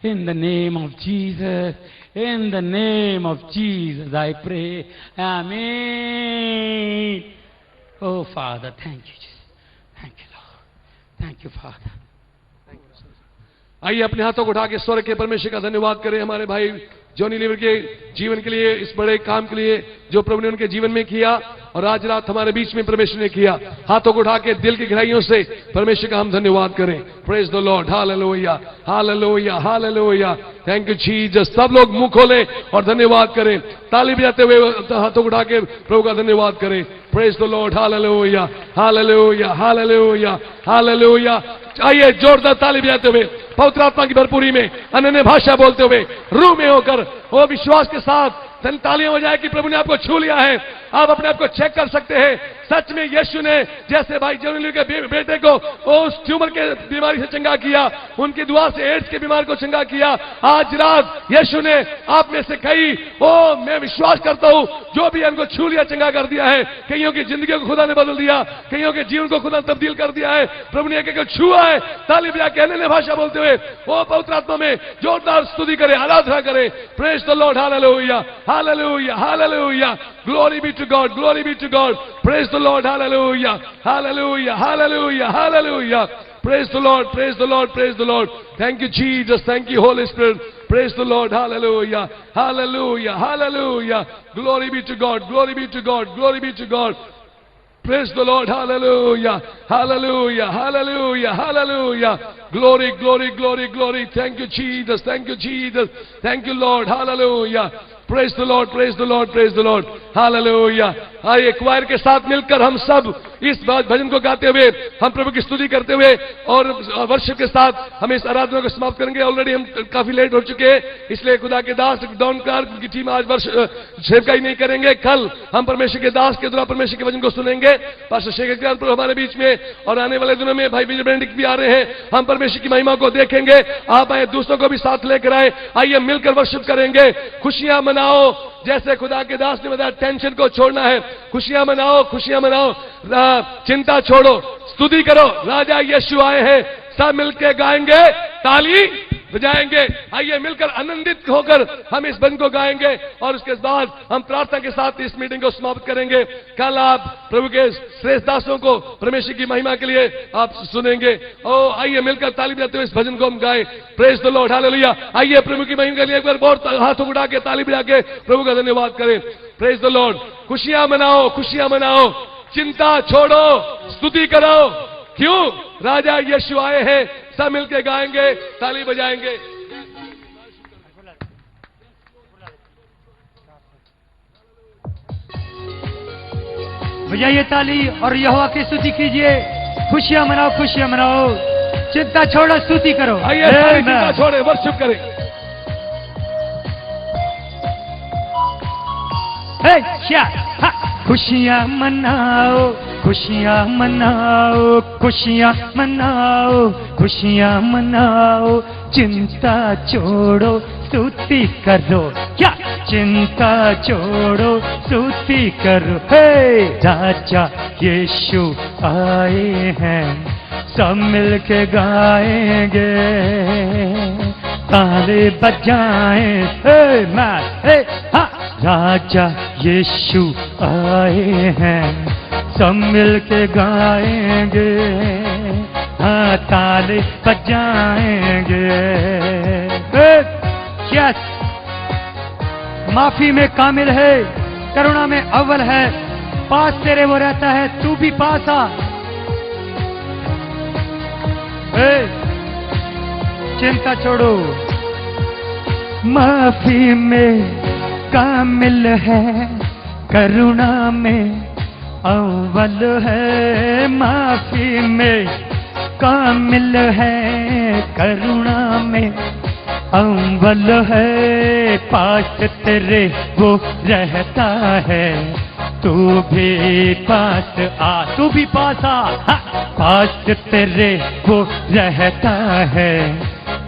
In the name of Jesus, in the name of Jesus, I pray. Amen. Oh, Father, thank you, Jesus. Thank you, Lord. Thank you, Father. आइए अपने हाथों को उठा के स्वर्ग के परमेश्वर का धन्यवाद करें हमारे भाई जॉनी लीवर के जीवन के लिए, इस बड़े काम के लिए जो प्रभु ने उनके जीवन में किया और आज रात हमारे बीच में परमेश्वर ने किया। हाथों को उठा के दिल की गहराइयों से परमेश्वर का हम धन्यवाद करें। Praise the lord, hallelujah hallelujah hallelujah, thank you Jesus. सब लोग मुंह खोलें और धन्यवाद करें, ताली बजाते हुए हाथों को उठा के प्रभु का धन्यवाद करें। Praise the lord, hallelujah hallelujah hallelujah hallelujah. आइए जोरदार ताली बजाते हुए पवित्र आत्मा की भरपूरी में अन्य भाषा बोलते हुए रूह में होकर वो विश्वास के साथ तालियां हो जाए कि प्रभु ने आपको छू लिया है। आप अपने आप को चेक कर सकते हैं, सच में यीशु ने जैसे भाई जॉनी के बेटे को उस ट्यूमर के बीमारी से चंगा किया, उनकी दुआ से एड्स के बीमारी को चंगा किया, आज रात यीशु ने आप में से कई, ओ मैं विश्वास करता हूं, जो भी उनको छू लिया चंगा कर दिया है। कईयों की जिंदगी को खुदा ने बदल दिया, कईयों के जीवन को खुदा ने तब्दील कर दिया है। प्रभु ने एक छुआ है। ताली बजा के अन्य भाषा बोलते हुए वो पवित्र आत्मा में जोरदार स्तुति करे, आराधना करे। Praise the lord, hallelujah hallelujah hallelujah, glory be to God, glory be to God. Praise the lord, hallelujah hallelujah hallelujah hallelujah. Praise the Lord, praise the Lord, praise the Lord. Thank you, Jesus. Thank you, Holy Spirit. Praise the Lord. Hallelujah. Hallelujah. Hallelujah. Glory be to God. Glory be to God. Glory be to God. Praise the Lord. Hallelujah. Hallelujah. Hallelujah. Hallelujah. Glory, glory, glory, glory. Thank you, Jesus. Thank you, Jesus. Thank you, Lord. Hallelujah. Praise the Lord. Praise the Lord. Praise the Lord. Hallelujah. आइए क्वायर के साथ मिलकर हम सब इस भजन को गाते हुए हम प्रभु की स्तुति करते हुए और वर्षिप के साथ हम इस आराधना को समाप्त करेंगे। ऑलरेडी हम काफी लेट हो चुके हैं, इसलिए खुदा के दास डॉन कार्क की टीम आज वर्ष सेवकाई नहीं करेंगे। कल हम परमेश्वर के दास के द्वारा परमेश्वर के वचन को सुनेंगे। पास्टर शेखर काल प्रभु हमारे बीच में, और आने वाले दिनों में भाई विजय ब्रेंडिक भी आ रहे हैं। हम परमेश्वर की महिमा को देखेंगे। आप आए, दूसरों को भी साथ लेकर आए। आइए मिलकर वर्षिप करेंगे, खुशियां मनाओ। जैसे खुदा के दास ने बताया, टेंशन को छोड़ना है, खुशियां मनाओ, खुशियां मनाओ, चिंता छोड़ो, स्तुति करो। राजा यीशु आए हैं, सब मिलकर गाएंगे, ताली बजाएंगे। आइए मिलकर आनंदित होकर हम इस भजन को गाएंगे और उसके बाद हम प्रार्थना के साथ इस मीटिंग को समाप्त करेंगे। कल आप प्रभु के श्रेष्ठ दासों को परमेश्वर की महिमा के लिए आप सुनेंगे। ओ आइए मिलकर ताली बजाते हुए इस भजन को हम गाएं। Praise the lord, hallelujah. आइए प्रभु की महिमा के लिए एक बार बहुत हाथों उठा के ताली बजा के प्रभु का धन्यवाद करें। Praise the Lord. खुशियां मनाओ, खुशियां मनाओ, चिंता छोड़ो, स्तुति करो। क्यों? राजा यीशु आए हैं। सब मिलके गाएंगे, ताली बजाएंगे। बजाइए ताली और यहोवा की स्तुति कीजिए। खुशियां मनाओ, खुशियां मनाओ, चिंता छोड़ो, स्तुति करो। आइए सारी चिंता छोड़े, वर्शिप करें। खुशियां मनाओ, खुशियां मनाओ, खुशियां मनाओ, खुशियां मनाओ, चिंता छोड़ो, स्तुति करो। क्या? चिंता छोड़ो, स्तुति करो। हे राजा यीशु आए हैं, सब मिलके गाएंगे, ताले बजाएं। हे मैं, हे हाँ। राजा यीशु आए हैं, सब मिलके गाएंगे, हाँ ताले बजाएंगे। यस, माफी में कामिल है, करुणा में अव्वल है, पास तेरे वो रहता है, तू भी पास आ। चिंता छोड़ो, माफी में कामिल है, करुणा में अव्वल है। माफी में कामिल है, करुणा में अव्वल है, पास तेरे वो रहता है, तू भी पास आ, तू भी पास आ। पास तेरे वो रहता है,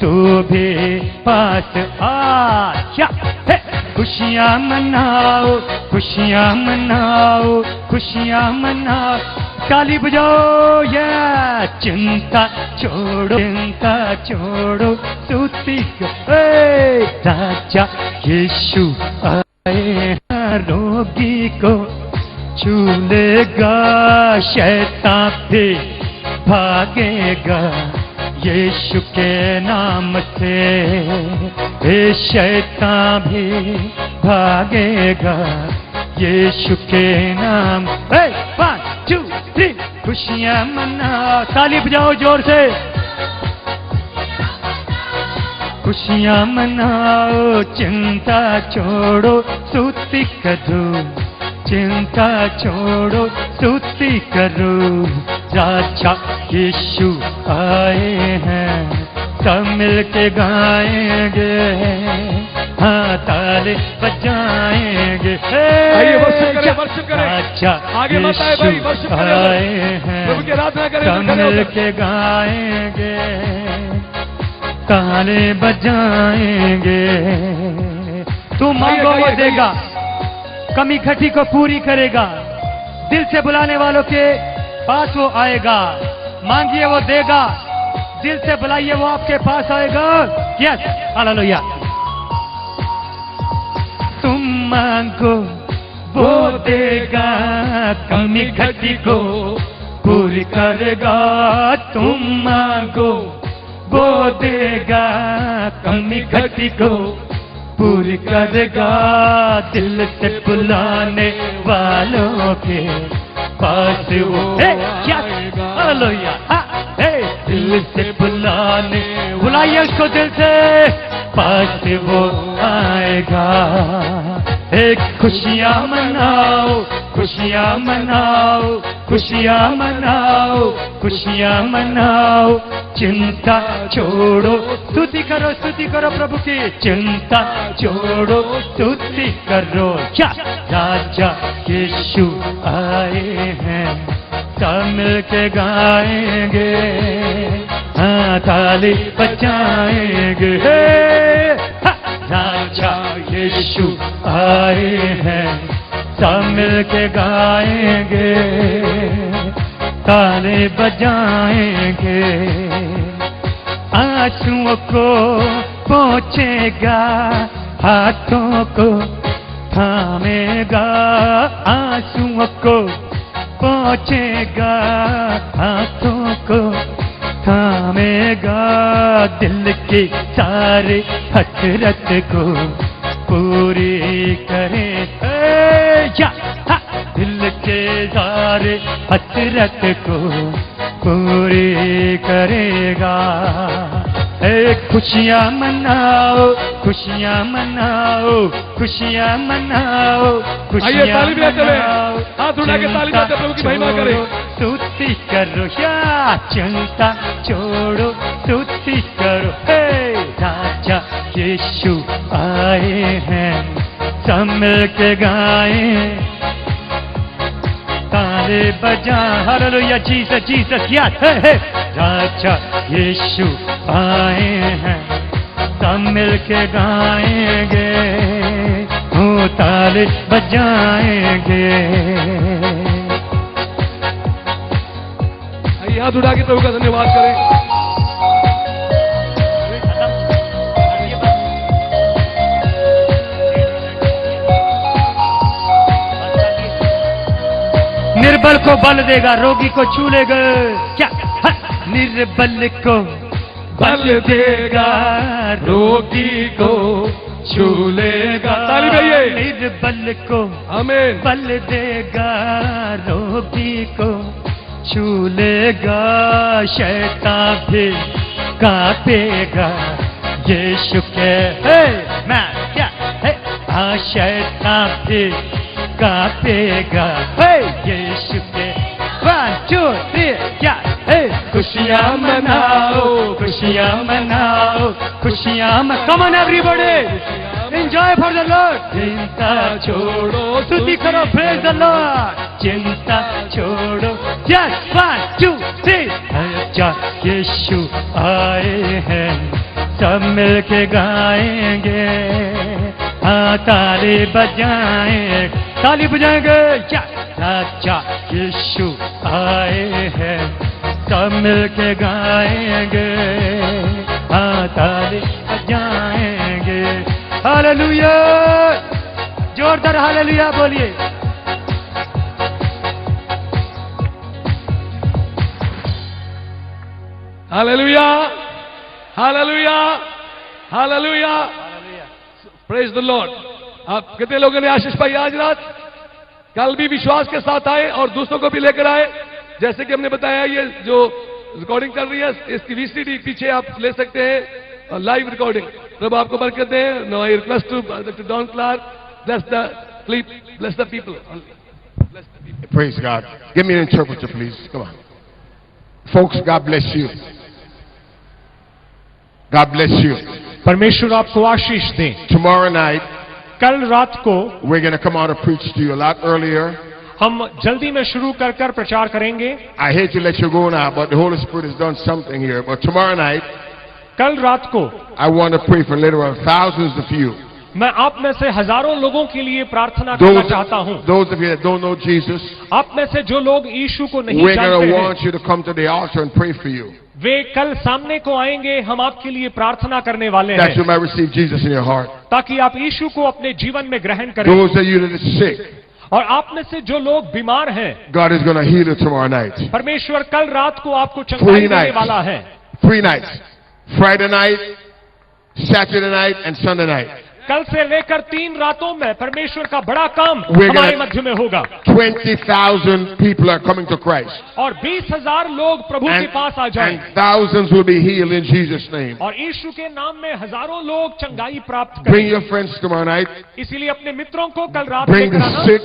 तू भी पास आ। खुशियां मनाओ, खुशियां मनाओ, खुशियां मनाओ, ताली बजाओ। या चिंता छोड़ो, चिंता छोड़ो, स्तुति करो। राजा यीशु आए, रोगी को छू लेगा, शैतान भी भागेगा यीशु के नाम से। हे शैतान भी भागेगा यीशु के नाम। 1 2 3 खुशियां मनाओ, ताली बजाओ जोर से। खुशियां मनाओ, चिंता छोड़ो, स्तुति करो, चिंता छोड़ो, स्तुति करो। राजा यीशु आए हैं, सब मिलके गाएंगे, हाँ ताले बजाएंगे। आइए वर्शिप करें, वर्शिप करें। राजा आगे मत आए भाई, वर्शिप करें, आए हैं, प्रभु की आराधना करें, सब मिलके गाएंगे, ताले बजाएंगे। तू मांगो वो देगा, कमी खटी को पूरी करेगा, दिल से बुलाने वालों के पास वो आएगा। मांगिए वो देगा, दिल से बुलाइए वो आपके पास आएगा। Yes, hallelujah. तुम मांगो वो देगा, कमी खटी को पूरी करेगा। तुम मांगो वो देगा, कमी घटी को पूरी करेगा, दिल से बुलाने वालों के पास वो क्या हालेलुया, दिल से बुलाइए उसको दिल से, पास वो आएगा। एक खुशियाँ मनाओ, खुशियाँ मनाओ, खुशियाँ मनाओ, खुशियाँ मनाओ, चिंता छोड़ो, स्तुति करो प्रभु की, चिंता छोड़ो, स्तुति करो। क्या राजा यीशु आए हैं, सब मिल के गाएंगे, हाँ ताली बजाएंगे, राजा यीशु आए हैं, सब मिल के गाएंगे, ताली बजाएंगे। आंसुओं को पोंछेगा, हाथों को थामेगा, आंसुओं को पोंछेगा, हाथों को थामेगा, दिल की सारी हसरत को पूरी करे, दिल के सारे हसरत को पूरी करेगा। खुशियाँ मनाओ, खुशियाँ मनाओ, खुशियाँ मनाओ, खुशियाँ मनाओ, हाथ उठा के ताली बजाते प्रभु की महिमा करें। स्तुति करो, या चिंता छोड़ो, स्तुति करो, राजा यीशु आए हैं, सब मिल के गाएं, ताले बजा, हालेलुया, जीसस जीसस, यस, राजा यीशु आए हैं, सब मिल के गाएंगे, हो ताले बजाएंगे। आइए हाथ उठा के प्रभु का धन्यवाद करें। निर्बल को बल देगा, रोगी को छू लेगा, क्या निर्बल को बल देगा, रोगी को छू लेगा, ताली बजाइए। निर्बल को आमीन, बल देगा, रोगी को छू लेगा, शैतान भी कांपेगा, यीशु के मैं क्या शैतान भी कांपेगा, यीशु के 1 2 3 क्या खुशियाँ मनाओ, खुशियाँ मनाओ, खुशियाँ come on everybody, enjoy for the Lord, चिंता छोड़ो, स्तुति करो, प्रेज द लॉर्ड, चिंता छोड़ो, जस्ट 1 2 3, अच्छा यीशु आए हैं, सब मिल के गाएंगे, हाँ ताली बजाएं, ताली बजाएंगे, क्या राजा यीशु आए हैं, सब मिल के गाएंगे, हाँ ताली बजाएंगे, हालेलुया, जोरदार हालेलुया बोलिए। Hallelujah, hallelujah, hallelujah, praise the Lord. आप कितने लोगों ने आशीष पाई आज रात? कल भी विश्वास के साथ आए और दूसरों को भी लेकर आए। जैसे कि हमने बताया, ये जो रिकॉर्डिंग कर रही है, इसकी वीसीडी पीछे आप ले सकते हैं, लाइव रिकॉर्डिंग। प्रभु आपको बरकत दे। No I request to Don Clark, bless the people only. Bless the people. Praise God. Give me an interpreter, please. Come on. Folks, God bless you. God bless you. परमेश्वर आपको आशीष दे। Tomorrow night, कल रात को we're going to come out and preach to you a lot earlier. हम जल्दी में शुरू कर प्रचार करेंगे। I hate to let you go now, but the Holy Spirit has done something here. But tomorrow night, कल रात को I want to pray for literal thousands of you. मैं आप में से हजारों लोगों के लिए प्रार्थना करना चाहता हूं। Those of you that don't know Jesus, आप में से जो लोग यीशु को नहीं we're going जानते to हैं, want you to come to the altar and pray for you, वे कल सामने को आएंगे। हम आपके लिए प्रार्थना करने वाले that you हैं might receive Jesus in your heart. ताकि आप यीशु को अपने जीवन में ग्रहण करें। Those of you that are sick, और आप में से जो लोग बीमार हैं, God is going to heal you tomorrow night. परमेश्वर कल रात को आपको चंगाई देने वाला है। 3 nights. Friday night, Saturday night, and Sunday night. कल से लेकर 3 रातों में परमेश्वर का बड़ा काम We're हमारे gonna- मध्य में होगा 20,000 people are coming to Christ. और 20,000 लोग प्रभु के पास आ जाएं and thousands will be healed in Jesus' name. और यीशु के नाम में हजारों लोग चंगाई प्राप्त Bring करें। your friends tomorrow night. इसीलिए अपने मित्रों को कल रात Bring लेकर the आना, sick.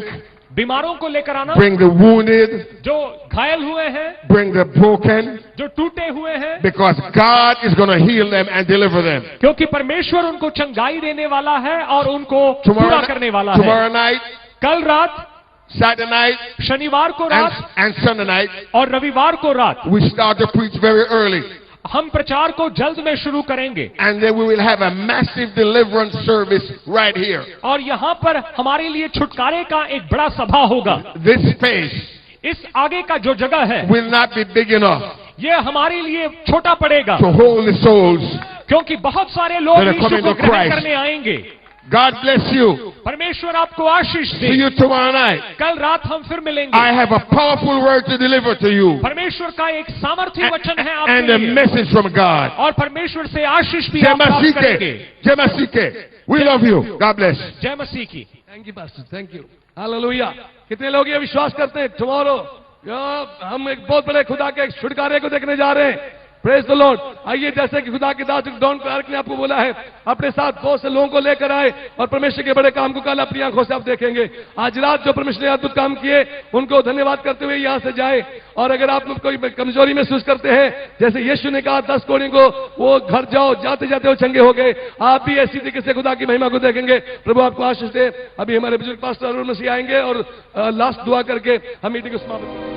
बीमारों को लेकर आना, Bring the wounded. जो घायल हुए हैं, Bring the broken. जो टूटे हुए हैं, Because God is going to heal them and deliver them. क्योंकि परमेश्वर उनको चंगाई देने वाला है और उनको पूरा करने वाला है। Tomorrow night, कल रात, Saturday night, शनिवार को रात and Sunday night, और रविवार को रात we start to preach very early. हम प्रचार को जल्द में शुरू करेंगे And then we will have a massive deliverance service right here. और यहाँ पर हमारे लिए छुटकारे का एक बड़ा सभा होगा। This space इस आगे का जो जगह है will not be big enough ये हमारे लिए छोटा पड़ेगा to hold the souls. क्योंकि बहुत सारे लोग That are यीशु coming को to ग्रहण Christ. करने आएंगे। God bless you. परमेश्वर आपको आशीष दे। See you tomorrow night. कल रात हम फिर मिलेंगे। I have a powerful word to deliver to you. परमेश्वर का एक सामर्थ्य वचन है And आपके a लिए message from God. और परमेश्वर से आशीष भी आप प्राप्त करेंगे। Jemasike. Jemasike. We love you. God bless. जय मसीह की। Thank you pastor, thank you, hallelujah. कितने लोग ये विश्वास करते हैं टुमारो हम एक बहुत बड़े खुदा के छुटकारे को देखने जा रहे हैं। Praise the Lord. आइए, जैसे कि खुदा के दास डॉन क्लार्क ने आपको बोला है, अपने साथ बहुत से लोगों को लेकर आए और परमेश्वर के बड़े काम को कल अपनी आंखों से आप देखेंगे। आज रात जो परमेश्वर ने अद्भुत काम किए उनको धन्यवाद करते हुए यहां से जाए। और अगर आप लोग कोई कमजोरी महसूस करते हैं, जैसे यीशु ने कहा 10 कोढ़ियों को वो घर जाओ, जाते जाते वो चंगे हो गए, आप भी ऐसी तरीके से खुदा की महिमा को देखेंगे। प्रभु आपको आशीष दे। अभी हमारे बुजुर्ग पास्टर अरुण मसीह आएंगे और लास्ट दुआ करके हम मीटिंग को समाप्त करेंगे।